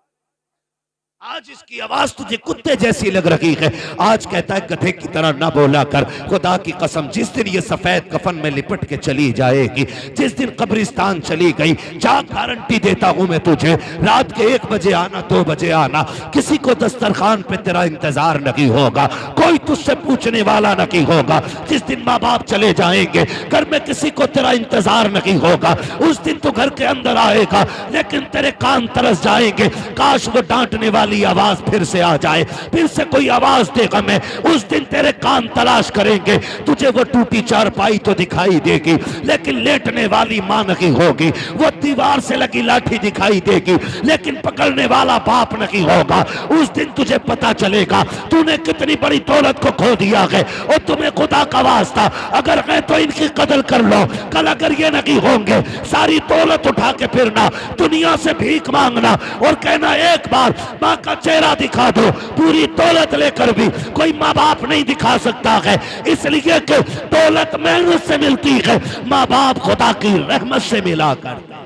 आज इसकी आवाज तुझे कुत्ते जैसी लग रही है, आज कहता है गधे की तरह ना बोला कर। खुदा की कसम जिस दिन ये सफेद कफन में लिपट के चली जाएगी, जिस दिन कब्रिस्तान चली गई, जा गारंटी देता हूं मैं तुझे, रात के 1 बजे आना 2 बजे आना, किसी को दस्तरखान पे तेरा इंतजार नहीं होगा, कोई तुझसे पूछने वाला नहीं होगा। जिस दिन माँ बाप चले जाएंगे, घर में किसी को तेरा इंतजार नहीं होगा, उस दिन तू घर के अंदर आएगा लेकिन तेरे कान तरस जाएंगे, काश वो डांटने वाली आवाज फिर से आ जाए, फिर से कोई आवाज देगा मैं, उस दिन तेरे कान तलाश करेंगे, तुझे वो टूटी चारपाई तो दिखाई देगी लेकिन लेटने वाली मां नहीं होगी, वो दीवार से लगी लाठी दिखाई देगी लेकिन पकड़ने वाला बाप नहीं होगा। उस दिन तुझे पता चलेगा तूने कितनी बड़ी दौलत को खो दिया है। और तुम्हें खुदा का वास्ता अगर है तो इनकी कदर कर लो, कल अगर ये नहीं होंगे सारी दौलत उठा के फिरना, दुनिया से भीख मांगना और कहना एक बार माँ का चेहरा दिखा दो, पूरी दौलत लेकर भी कोई माँ बाप नहीं दिखा सकता है, इसलिए कि दौलत मेहनत से मिलती है, माँ बाप खुदा की रहमत से मिला करता।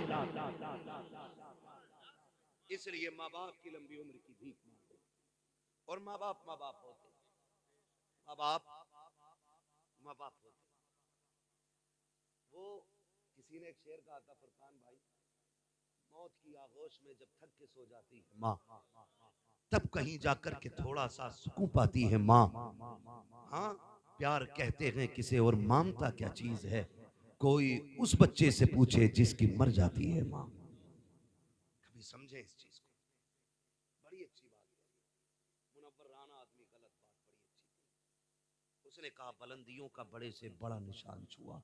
इसलिए माँ बाप की लंबी उम्र की भीख मांगो। और माँ बाप होते, माँ बाप होते। वो किसी ने एक शेर कहा था फरकान भाई, मौत की आगोश में जब थक के सो जाती है माँ, तब कहीं जाकर के थोड़ा सा सुकून पाती है माँ। हाँ, प्यार कहते हैं किसे और ममता क्या चीज है, कोई उस बच्चे से पूछे जिसकी मर जाती है माँ। कभी समझे इस चीज को, बड़ी अच्छी बात है, मुनव्वर राना आदमी गलत बात बड़ी अच्छी थी। उसने कहा बुलंदियों का बड़े से बड़ा निशान छुआ,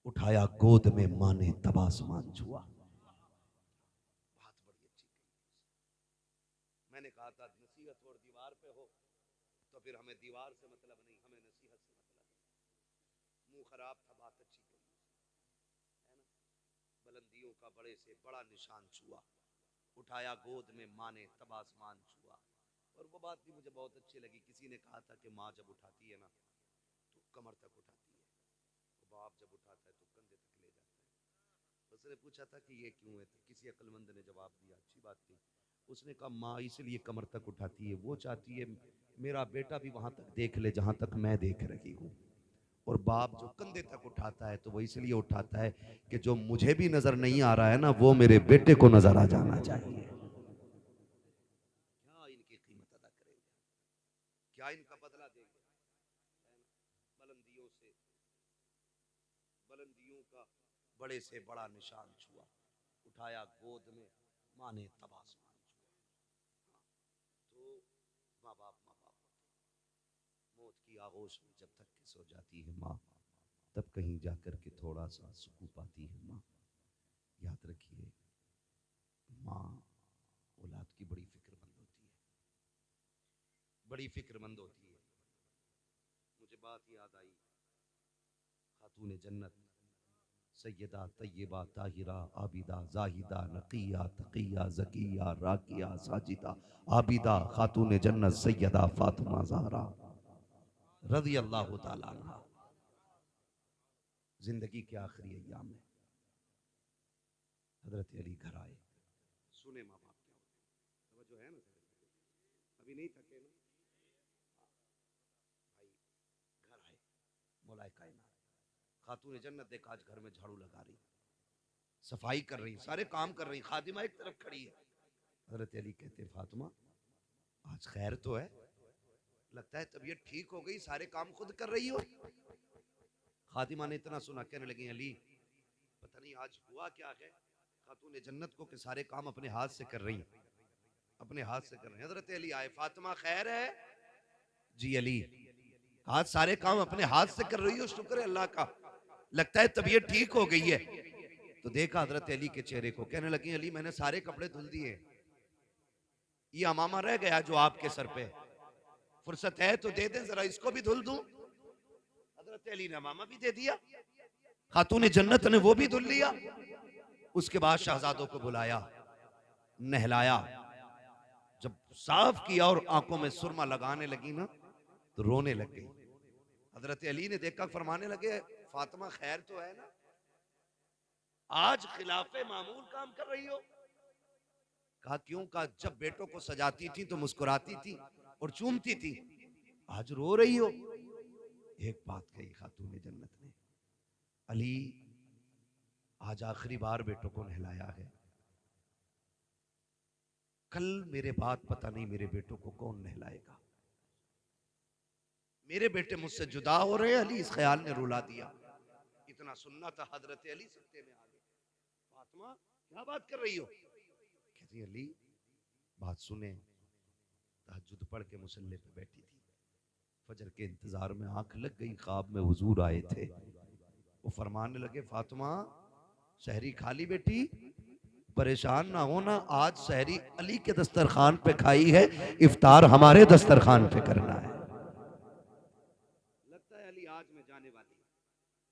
उठाया गोद में माँ ने तब आसमान छुआ। बात बड़ी अच्छी थी। मैंने कहा था नसीहत और दीवार पे हो तो फिर हमें दीवार से मतलब नहीं, हमें नसीहत से मतलब है। मुंह खराब था, बात अच्छी कही है ना, बुलंदियों का बड़े से बड़ा निशान छुआ, उठाया गोद में माँ ने तब आसमान छुआ। और वो बात भी मुझे बहुत अच्छी लगी, किसी ने कहा था कि माँ जब उठाती है ना तो कमर तक उठाती है, तो बाप जब उठाता है तो कंधे तक ले जाता है। उसने पूछा था कि ये क्यों है, तो किसी अक्लमंद ने जवाब दिया, अच्छी बात थी। उसने कहा माँ इसलिए कमर तक उठाती है, वो चाहती है मेरा बेटा भी वहां तक देख ले जहां तक मैं देख रही हूँ, और बाप जो कंधे तक उठाता है तो वो इसलिए उठाता है कि जो मुझे भी नजर नहीं आ रहा है ना वो मेरे बेटे को नजर आ जाना चाहिए। क्या इनकी कीमत अदा करेंगे, क्या इनका बदला देंगे। बुलंदियों से, बुलंदियों का बड़े से बड़ा निशान छुआ, उठाया गोद में माँ ने तब आसमान छुआ। माँ बाप मौत की आगोश में जब तक के सो जाती है माँ, तब कहीं जाकर के थोड़ा सा सुकून पाती है माँ। याद रखिए, माँ औलाद की बड़ी फिक्रमंद होती है, बड़ी फिक्रमंद होती है। मुझे बात याद आई, खातून जन्नत सैयदा तय्यबा ताहिरा आबिदा जाहिदा नकिया तकिया ज़किया राकिया साजिदा आबिदा खातून जन्नत सैयदा फातिमा ज़हरा रज़ी अल्लाह ताला अन्हा जिंदगी के आखिरी अय्याम में हजरत अली घर आए। सुने माँ बाप क्या जो है ना, अभी नहीं थके ना भाई, घर आए मौलाए कायनात खातून जन्नत देखा आज घर में झाड़ू लगा रही, सफाई कर रही, सारे काम कर रही, खादिमा एक तरफ खड़ी है। हजरत अली कहते फातिमा आज खैर तो है, लगता है तबीयत ठीक हो गई, सारे काम खुद कर रही हो। खातिमा ने इतना सुना, कहने लगी अली पता नहीं आज हुआ क्या है खातून जन्नत को कि सारे काम अपने हाथ से कर रही, अपने हाथ से कर रही। हजरत अली आए, फातिमा खैर है? जी अली आज सारे काम अपने हाथ से कर रही हो, शुक्र है अल्लाह का, लगता है तबीयत ठीक हो गई है। तो देखा हजरत अली के चेहरे को, कहने लगी अली मैंने सारे कपड़े धुल दिए, ये अमामा रह गया जो आपके सर पे, फुर्सत है तो दे दे जरा, इसको भी धुल दूं। हजरत अली ने अमामा भी दे दिया, खातून जन्नत ने वो भी धुल लिया। उसके बाद शहजादों को बुलाया, नहलाया, जब साफ किया और आंखों में सुरमा लगाने लगी ना तो रोने लग गई। हजरत अली ने देखा, फरमाने लगे फातिमा खैर तो है ना, आज खिलाफे मामूल काम कर रही हो? कहा क्यों? कहा जब बेटों को सजाती थी तो मुस्कुराती थी और चूमती थी, आज रो रही हो। एक बात कही खातून जन्नत ने, अली आज आखिरी बार बेटों को नहलाया है, कल मेरे बाद पता नहीं मेरे बेटों को कौन नहलाएगा, मेरे बेटे मुझसे जुदा हो रहे हैं। अली इस ख्याल ने रुला दिया। इतना सुनना था, हजरत अली सत्ते में आ गए। फातिमा क्या बात कर रही हो? कहती अली बात सुने, तहज्जुद पढ़ के मुसल्ले पे बैठी थी, फजर के इंतजार में आंख लग गई, ख्वाब में हुजूर आए थे। वो फरमाने लगे फातिमा सहरी खा ली बेटी, परेशान ना होना, आज सहरी अली के दस्तरखान पे खाई है, इफ्तार हमारे दस्तरखान पे करना है। लगता है अली आज मैं जाने वाली,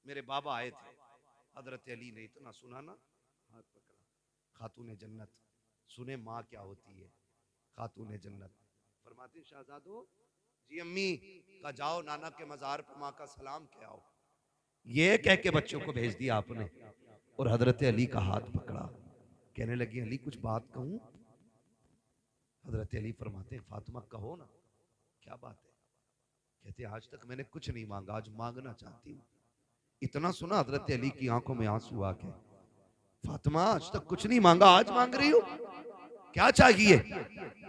मेरे बाबा आए थे। हजरत अली ने इतना सुना ना, हाथ पकड़ा। खातून जन्नत सुने माँ क्या होती है। खातून जन्नत फरमाती शहजादो जी अम्मी का जाओ नाना के मजार पर माँ का सलाम के आओ, ये कह के बच्चों को भेज दिया आपने, और हजरत अली का हाथ पकड़ा। कहने लगी अली कुछ बात कहूं? हजरत अली फरमाते फातिमा कहो ना, क्या बात है? कहते आज तक मैंने कुछ नहीं मांगा, आज मांगना चाहती हूँ। इतना सुना हजरत अली की आंखों में आंसू आ गए। फातिमा आज तक कुछ नहीं मांगा, आज मांग रही हो, क्या चाहिए?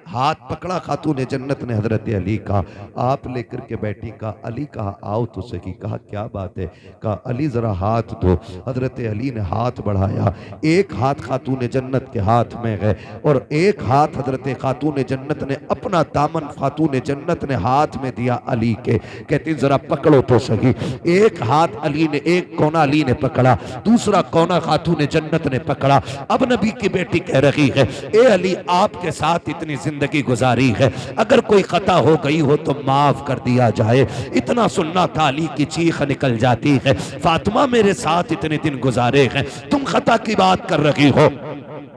हाथ पकड़ा खातून जन्नत ने हजरत अली का, आप लेकर के बैठी। कहा अली कहा आओ तो सही। कहा क्या बात है? कहा अली जरा हाथ दो। हजरत अली ने हाथ बढ़ाया, एक हाथ खातून जन्नत के हाथ में गए और एक हाथ हजरत खातून जन्नत ने अपना दामन खातून जन्नत ने हाथ में दिया अली के। कहती जरा पकड़ो तो सही। एक हाथ अली ने, एक कोना अली ने पकड़ा, दूसरा कोना खातून जन्नत ने पकड़ा। अब नबी की बेटी कह रही है ए अली आपके साथ इतनी जिंदगी गुजारी है, अगर कोई खता हो गई हो तो माफ कर दिया जाए। इतना सुनना था, अली की चीख निकल जाती है, फातिमा मेरे साथ इतने दिन गुजारे हैं, तुम खता की बात कर रही हो।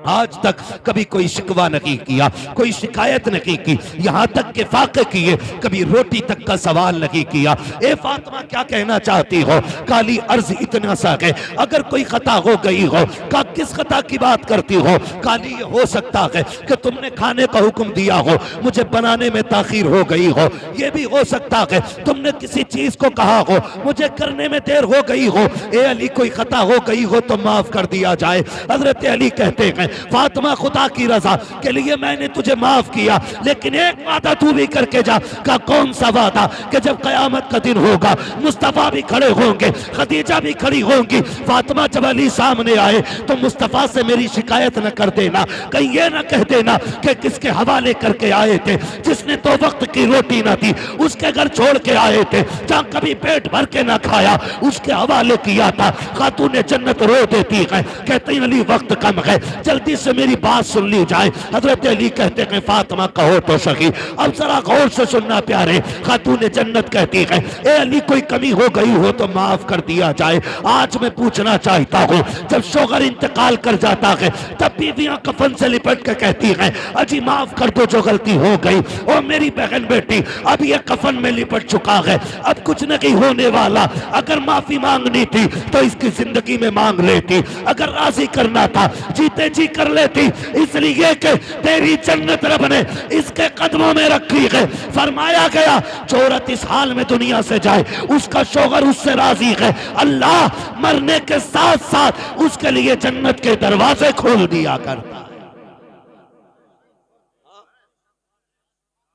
आज तक कभी कोई शिकवा नहीं किया, कोई शिकायत नहीं की, यहाँ तक के फाके किए, कभी रोटी तक का सवाल नहीं किया। ए फातिमा क्या कहना चाहती हो? काली अर्ज इतना सा है, अगर कोई खता हो गई हो, का किस खता की बात करती हो? काली ये हो सकता है कि तुमने खाने का हुक्म दिया हो, मुझे बनाने में ताखीर हो गई हो। ये भी हो सकता है तुमने किसी चीज को कहा हो, मुझे करने में देर हो गई हो। ए अली कोई खता हो गई हो तो माफ कर दिया जाए। हजरत अली कहते हैं फातिमा खुदा की रजा के लिए मैंने तुझे माफ किया, लेकिन एक वादा तू भी करके जा। का कौन सा वादा? कि जब कयामत का दिन होगा, मुस्तफा भी खड़े होंगे, खदीजा भी खड़ी होंगी। फातिमा जब अली सामने आए तो मुस्तफा से मेरी शिकायत न कर देना, कहीं ये न कह देना कि किसके हवाले करके आए थे, जिसने 2 वक्त की रोटी ना दी, उसके घर छोड़ के आए थे, जहां कभी पेट भर के ना खाया, उसके हवाले किया था। खातून जन्नत रो देती है, कहते हैं अली वक्त कम है, जल्दी से मेरी बात सुन ली जाए। हजरत अली कहते हैं फातिमा कहो तो सही, अब जरा गौर से सुनना प्यारे। खातून जन्नत कहती है ए अली कोई कमी हो गई हो तो माफ कर दिया जाए। आज मैं पूछना चाहता हूँ, जब शोहर इंतकाल कर जाता है तब बीवियां कफन से लिपट के कहती हैं अजी माफ कर दो जो गलती हो गई, और मेरी बहन बेटी अब ये कफन में लिपट चुका है, अब कुछ नहीं होने वाला। अगर माफी मांगनी थी तो इसकी जिंदगी में मांग लेती, अगर राजी करना था जीते जी कर लेती, इसलिए कि तेरी जन्नत रब ने इसके कदमों में रखी है। फरमाया गया जो औरत इस हाल में दुनिया से जाए उसका शौहर उससे राजी है, अल्लाह मरने के साथ साथ उसके लिए जन्नत के दरवाजे खोल दिया करता है।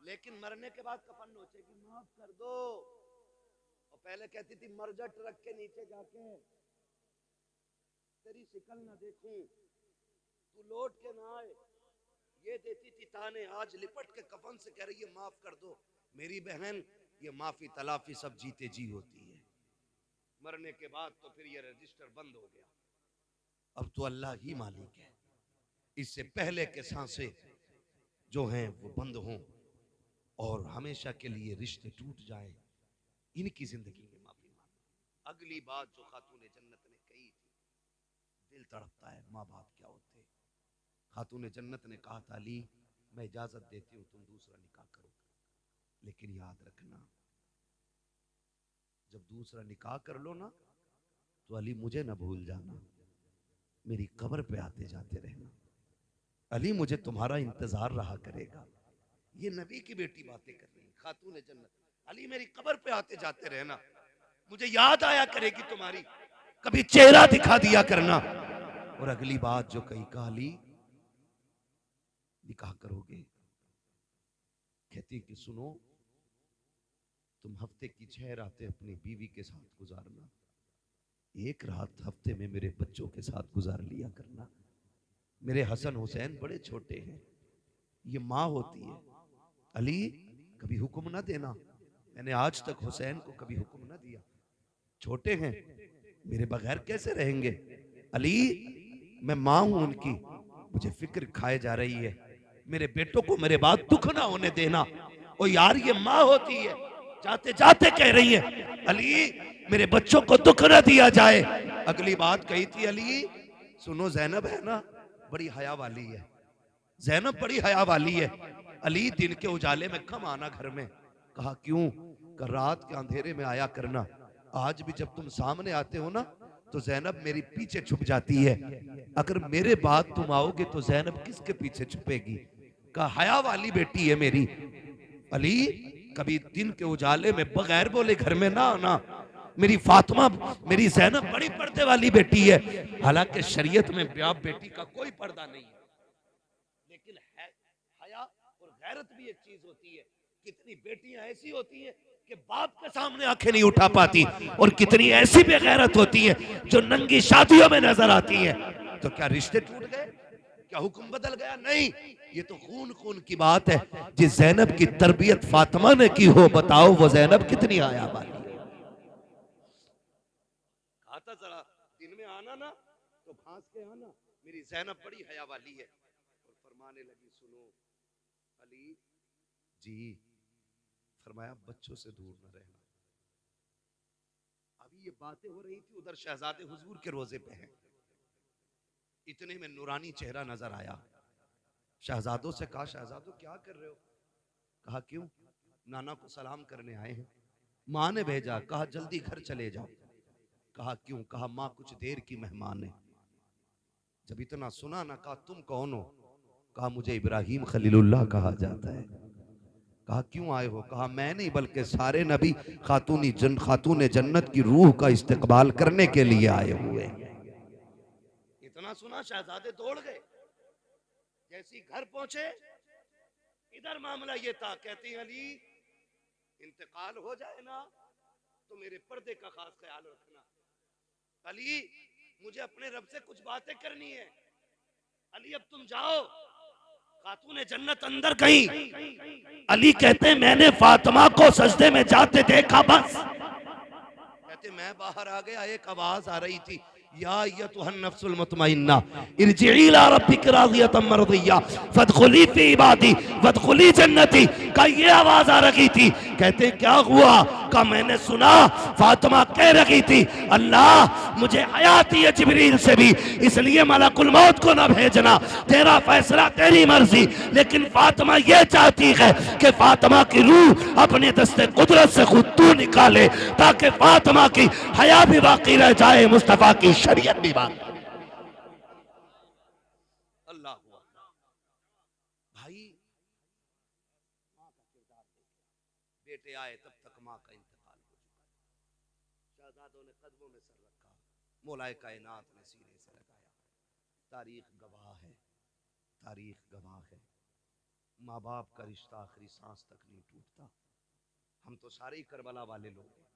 लेकिन मरने के बाद कफन नोचेगी माफ कर दो, और पहले कहती थी मरजट रख के नीचे जाके तेरी शिकल ना देखूं, तू लौट के ना आए, ये देती थी ताने। आज लिपट के कफन से कह रही है माफ कर दो। मेरी बहन ये माफी तलाफी सब जीते जी होती है, मरने के बाद तो फिर ये रजिस्टर बंद हो गया। अब तो अल्लाह ही मालिक है, इससे पहले के सांसें जो हैं वो बंद हों और हमेशा के लिए रिश्ते टूट जाएं, इनकी जिंदगी में माफी मांगना। अगली बात जो खातून जन्नत ने कही थी, दिल तड़पता है, माँ बाप क्या होते। खातून जन्नत ने कहा था अली मैं इजाजत देती हूँ तुम दूसरा निकाह करो, लेकिन याद रखना जब दूसरा निकाह कर लो ना तो अली मुझे ना भूल जाना, मेरी कब्र पे आते जाते रहना, अली मुझे तुम्हारा इंतजार रहा करेगा। ये नबी की बेटी बातें कर रही, खातून जन्नत, अली मेरी कब्र पे आते जाते रहना, मुझे याद आया करेगी तुम्हारी, कभी चेहरा दिखा दिया करना। और अगली बात जो कही कहा अली निकाह करोगे, कहती कि सुनो तुम हफ्ते की 6 रातें अपनी बीवी के साथ गुजारना, 1 रात हफ्ते में मेरे बच्चों के साथ गुजार लिया करना। मेरे हसन हुसैन बड़े छोटे हैं, ये माँ होती है, अली कभी हुक्म ना देना, मैंने आज तक हुसैन को कभी हुक्म ना दिया, छोटे हैं मेरे बगैर कैसे रहेंगे। अली मैं माँ हूं उनकी, मुझे फिक्र खाए जा रही है, मेरे बेटों को मेरे बाद दुख ना होने देना। ओ यार ये माँ होती है, जाते जाते कह रही है अली मेरे बच्चों को दुख ना दिया जाए। अगली बात कही थी अली सुनो ज़ैनब है ना बड़ी हया वाली है, ज़ैनब बड़ी हया वाली है, अली दिन के उजाले में कम आना घर में। कहा क्यों? कर रात के अंधेरे में आया करना, आज भी जब तुम सामने आते हो ना तो ज़ैनब मेरी पीछे छुप जाती है, अगर मेरे बाद तुम आओगे तो ज़ैनब किसके पीछे छुपेगी। कहा हया वाली बेटी है मेरी, अली कभी दिन के उजाले में बगैर बोले घर में ना आना, मेरी फातिमा मेरी ज़ैनब बड़ी पर्दे वाली बेटी है। हालांकि शरीयत में बाप बेटी का कोई पर्दा नहीं है, लेकिन है हया और गैरत भी एक चीज होती है। कितनी बेटियां ऐसी होती हैं कि बाप के सामने आंखें नहीं उठा पाती, और कितनी ऐसी बेगैरत होती हैं जो नंगी शादियों में नजर आती हैं। तो क्या रिश्ते टूट गए? क्या हुक्म बदल गया? नहीं, ये तो खून खून की बात है। जिस ज़ैनब की तरबियत फातिमा ने की हो, बताओ वो ज़ैनब कितनी आया वाली है। आता जरा दिन में आना ना तो भांस के आना, मेरी ज़ैनब बड़ी हया वाली है। और फरमाने लगी सुनो अली जी, फरमाया बच्चों से दूर न रहना। अभी ये बातें हो रही थी, उधर शहजादे हुजूर के रोजे पे हैं, इतने में नूरानी चेहरा नजर आया। शहजादों से कहा शहजादों क्या कर रहे हो? कहा क्यों? नाना को सलाम करने आए हैं, माँ ने भेजा। कहा जल्दी घर चले जाओ। कहा क्यों? कहा माँ कुछ देर की मेहमान है। जब इतना सुना ना, कहा तुम कौन हो? कहा मुझे इब्राहिम खलीलुल्लाह कहा जाता है। कहा क्यों आए हो? कहा मैं नहीं बल्कि सारे नबी खातून जन्नत की रूह का इस्तकबाल करने के लिए आए हुए। इतना सुना शहजादे दौड़ गए। जैसे घर पहुंचे इधर मामला ये था, कहती हैं अली इंतकाल हो जाए ना तो मेरे पर्दे का खास ख्याल रखना। अली मुझे अपने रब से कुछ बातें करनी है। अली अब तुम जाओ। खातून जन्नत अंदर गई। अली कहते हैं मैंने फातिमा को सजदे में जाते देखा बस। कहते मैं बाहर आ गया, एक आवाज आ रही थी, या अय्युहन नफ्सुल मुतमइन्ना इरजिई इला रब्बिक राज़ियतम मर्दिया फदखुली फी इबादी वदखुली जन्नती का ये आवाज आ रही थी। कहते क्या हुआ? का मैंने सुना फातिमा कह रही थी अल्लाह मुझे हयाती है जिब्रील से भी, इसलिए मलकुल मौत को ना भेजना, तेरा फैसला तेरी मर्जी। लेकिन फातिमा ये चाहती है कि फातिमा की रूह अपने दस्ते कुदरत से खुद तू निकाले ताकि फातिमा की हया भी बाकी रह जाए, मुस्तफा की शरीयत भी बाकी। अल्लाह हुआ भाई, माँ का किरदार देखिए। बेटे आए तब तक माँ का इंतकाल हो चुका। शहजादों ने कदमों में सर रखा, मौलाए कायनात ने सीने से लगाया। तारीख गवाह है, तारीख गवाह है। माँ बाप का रिश्ता आखिरी सांस तक नहीं टूटता। हम तो सारे ही करबला वाले लोग हैं,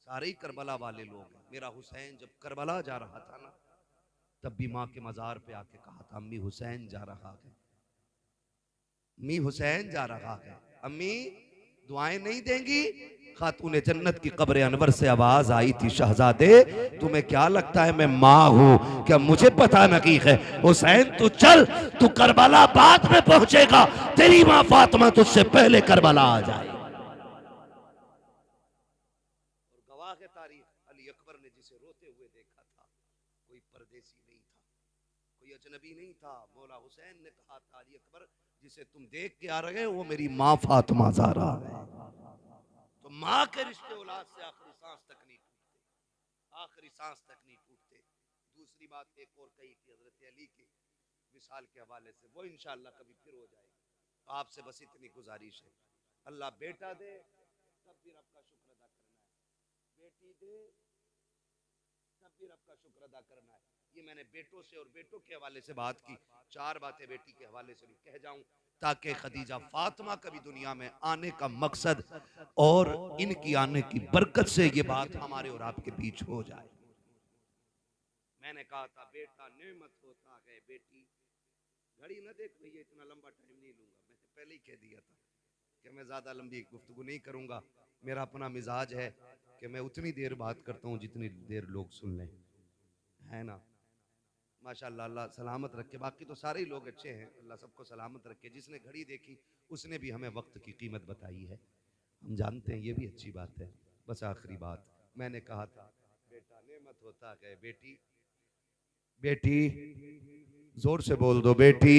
सारे ही करबला वाले लोग हैं। मेरा हुसैन जब करबला जा रहा था ना, तब भी माँ के मजार पे आके कहा था अम्मी हुसैन जा रहा है, अम्मी हुसैन जा रहा है, अम्मी दुआएं नहीं देंगी? खातून जन्नत की कब्र अनवर से आवाज आई थी शहजादे तुम्हें क्या लगता है मैं माँ हूँ क्या? मुझे पता नहीं है। हुसैन तू चल, तू करबला बाद में पहुंचेगा, तेरी माँ फातिमा तुझसे पहले करबला आ जाए। और गवाह है तारीख, अली अकबर ने जिसे रोते हुए देखा था, कोई परदेसी नहीं था, कोई अजनबी नहीं था। मौला हुसैन ने कहा था अली अकबर जिसे तुम देख के आ रहे हो वो मेरी माँ फातिमा ज़हरा है। तो माँ के रिश्ते औलाद से आखिरी सांस तक नहीं टूटते, आखिरी सांस तक नहीं टूटते। दूसरी बात एक और कही थी हजरत अली की विसाल के हवाले से, वो इंशाअल्लाह कभी फिर हो जाएगी। आपसे बस इतनी गुजारिश है, अल्लाह बेटा दे तब भी रब का शुक्र अदा करना है, बेटी दे तब भी रब का शुक्र अदा करना है। ये मैंने बेटों से और बेटों के हवाले से बात की, चार बातें बेटी के हवाले से भी कह जाऊं ताकि खदीजा फातिमा का भी दुनिया में आने का मकसद और इनकी आने की बरकत से ये बात हमारे और आपके बीच हो जाए। मैंने कहा था बेटा नेमत होता है, बेटी घड़ी न देख भैया, इतना लंबा टाइम नहीं लूंगा, मैंने पहले ही कह दिया था कि मैं ज्यादा लंबी गुफ्तगू नहीं करूंगा। मेरा अपना मिजाज है कि मैं उतनी देर बात करता हूँ जितनी देर लोग सुन लें, है ना। माशाअल्लाह, अल्लाह सलामत रखे। बाकी तो सारे ही लोग अच्छे हैं, अल्लाह सबको सलामत रखे। जिसने घड़ी देखी उसने भी हमें वक्त की कीमत बताई है, हम जानते हैं, ये भी अच्छी बात है। बस आखिरी बात मैंने कहा था बेटा नेमत होता है, बेटी बेटी जोर से बोल दो बेटी।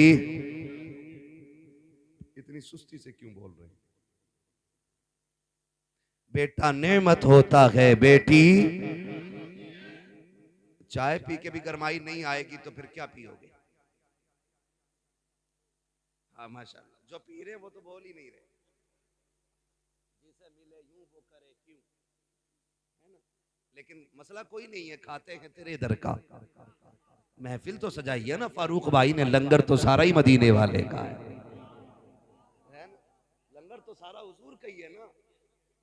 इतनी सुस्ती से क्यों बोल रहे हैं? बेटा नेमत होता है बेटी। चाय पी के भी गरमाई नहीं आएगी तो फिर क्या पियोगे? हाँ माशाल्लाह, जो पी रहे वो तो बोल ही नहीं रहे। जिसे मिले यूं वो करे क्यों, है ना। लेकिन मसला कोई नहीं है, खाते हैं तेरे दर का। महफिल तो सजाई है ना फारूक भाई ने, लंगर तो सारा ही मदीने वाले का है ना? लंगर तो सारा हुजूर का ही है ना,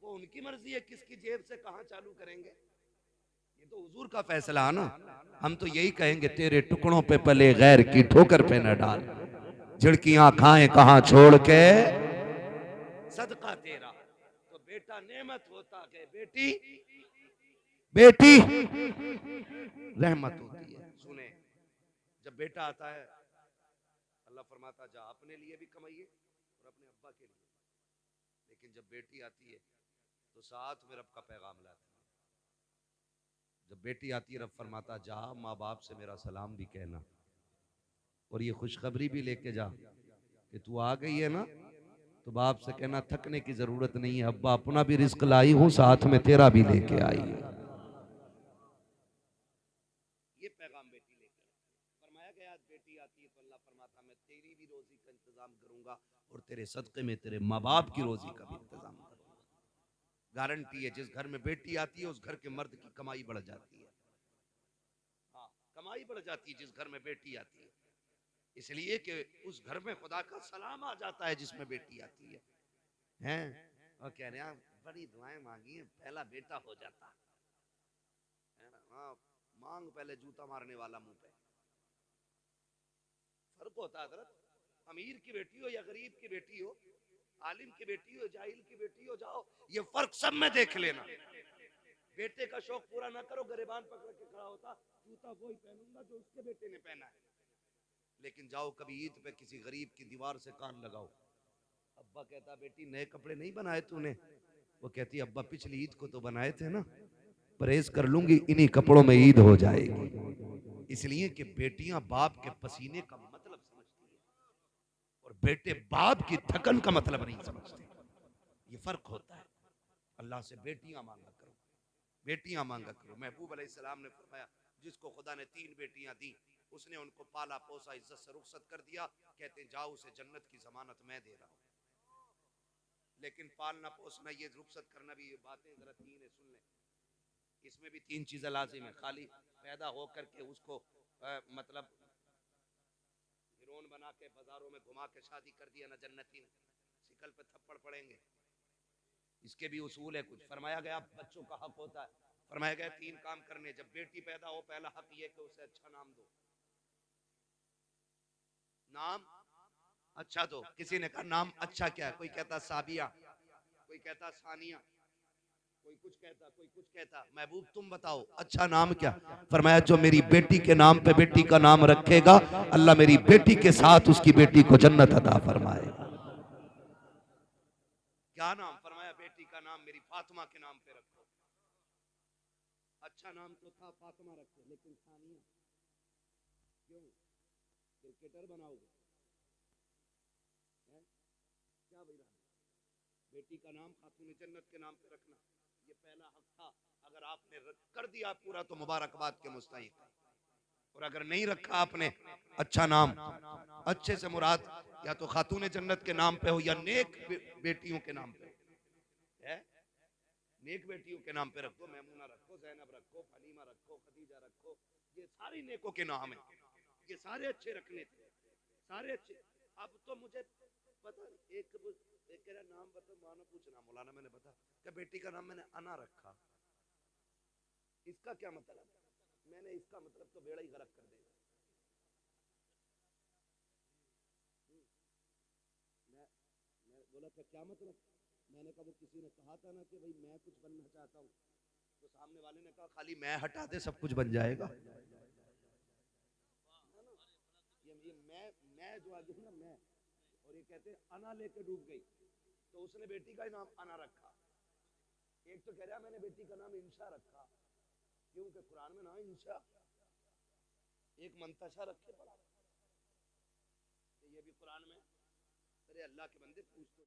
वो उनकी मर्जी है किसकी जेब से कहां चालू करेंगे, ये तो हुजूर का फैसला है ना। हम तो यही कहेंगे तेरे टुकड़ों पे पले गैर की ठोकर पे न डाल, झिड़कियां खाएं कहां छोड़ के सदका तेरा। तो बेटा नेमत होता है, बेटी बेटी रहमत होती है। सुने, जब बेटा आता है अल्लाह फरमाता जा अपने लिए भी कमाइए और अपने अब्बा के लिए, लेकिन जब बेटी आती है तो साथ में रब का पैगाम लाती है। जब बेटी आती है रब फरमाता जा माँ बाप से मेरा सलाम भी कहना और ये खुशखबरी भी लेके जा कि तू आ गई है ना, तो बाप से कहना थकने की जरूरत नहीं है, अब्बा अपना भी रिस्क लाई हूं साथ में तेरा भी लेके आई है। ये पैगाम बेटी लेकर फरमाया गया बेटी आती है तो अल्लाह फरमाता मैं तेरी भी रोजी का इंतजाम करूंगा और तेरे सदके में तेरे माँ बाप की रोजी का भी इंतजाम करूंगा। गारंटी है, जिस घर में बेटी आती है उस घर के मर्द की कमाई बढ़ जाती है। हाँ, कमाई बढ़ जाती है जिस घर में बेटी आती है, इसलिए कि उस घर में खुदा का सलाम आ जाता है जिसमें बेटी आती है। हैं और कह रहे हैं बड़ी दुआएं मांगी है, पहला बेटा हो जाता है ना। हाँ, मांग पहले जूता मारने वाला मुंह पे, फर्क होता है हजरत। अमीर की बेटी हो या गरीब की बेटी हो, आलिम की बेटी हो, जाहिल की बेटी हो, जाओ ये फर्क सब में देख लेना। बेटे का शौक पूरा ना करो, गरेबान पकड़ के खड़ा होता, जूता वही पहनूंगा जो उसके बेटे ने पहना है। लेकिन जाओ कभी ईद पे किसी गरीब की दीवार से कान लगाओ, अब्बा कहता बेटी नए कपड़े नहीं बनाए तूने, वो कहती अब्बा पिछली ईद को तो बनाए थे ना, परहेज कर लूंगी, इन्हीं कपड़ों में ईद हो जाएगी। इसलिए कि बेटियां बाप के पसीने का मतलब समझती है और बेटे बाप की थकन का मतलब नहीं समझते। ये फर्क होता है। अल्लाह से बेटियां मांगा करो, बेटियां मांगा करो। महबूब अलैहिस्सलाम ने फरमाया जिसको खुदा ने 3 बेटियां दी, उसने उनको पाला पोसा, इज्जत से रुखसत कर दिया, कहते जाओ उसे जन्नत की जमानत मैं दे रहा हूं। लेकिन पालना पोसना, ये रुखसत करना भी, ये बातें जरा 3 है, सुन लें। इसमें भी 3 चीजें लाजिम है। खाली पैदा होकर के उसको मतलब हीरोइन बना के बाजारों में घुमा के शादी कर दिया ना, जन्नती ने शिकल पे थप्पड़ पड़ेंगे। इसके भी उसूल है कुछ। फरमाया गया बच्चों का हक होता है, फरमाया गया 3 काम करने। जब बेटी पैदा हो, पहला हक ये कि उसे अच्छा नाम दो। नाम अच्छा दो। किसी ने कहा नाम अच्छा क्या है, कोई कहता साबिया, कोई कहता सानिया, कोई कुछ कहता, कोई कुछ कहता। महबूब तुम बताओ अच्छा नाम क्या? फरमाया जो मेरी बेटी के नाम पे बेटी का नाम रखेगा, अल्लाह मेरी बेटी के साथ उसकी बेटी को जन्नत अता फरमाएगा। क्या नाम? फरमाया बेटी का नाम मेरी फातिमा के नाम पे रखो। अच्छा नाम तो था फातिमा रखो, लेकिन सानिया क्यों? क्रिकेटर बनाओगे क्या भाई? बेटी का नाम खातून जन्नत के नाम पे रखना, ये पहला हक था। अगर आपने कर दिया पूरा तो मुबारकबाद के मुस्तहिक, और अगर नहीं रखा आपने अच्छा नाम, अच्छे से मुराद या तो खातून जन्नत के नाम पे हो या नेक बेटियों के नाम पे है। नेक बेटियों के नाम पे रखो, मैमूना रखो, जैनब रखो, फलीमा रखो, खदीजा रखो, ये सारी नेकों के नाम है, ये सारे अच्छे रखने थे, सारे अच्छे। अब तो मुझे पता एक कह नाम बता, मानो पूछना मौलाना, मैंने बता क्या बेटी का नाम मैंने अना रखा, इसका क्या मतलब? मैंने इसका मतलब तो बेड़ा ही गरक कर देगा। मैं बोला क्या मतलब? मैंने कहा वो किसी ने कहा था ना कि भाई मैं कुछ बनना चाहता हूँ, तो सामने वाले ने कहा खाली मैं हटा दे सब कुछ बन जाएगा। ये मैं जो आगे ना मैं, और ये कहते अना लेके डूब गई, तो उसने बेटी का ही नाम अना रखा। एक तो कह रहा मैंने बेटी का नाम इंशा रखा, क्योंकि कुरान में ना इंशा, एक मंतशा रखे पड़ा, ये भी कुरान में। अरे अल्लाह के बंदे पूछ तो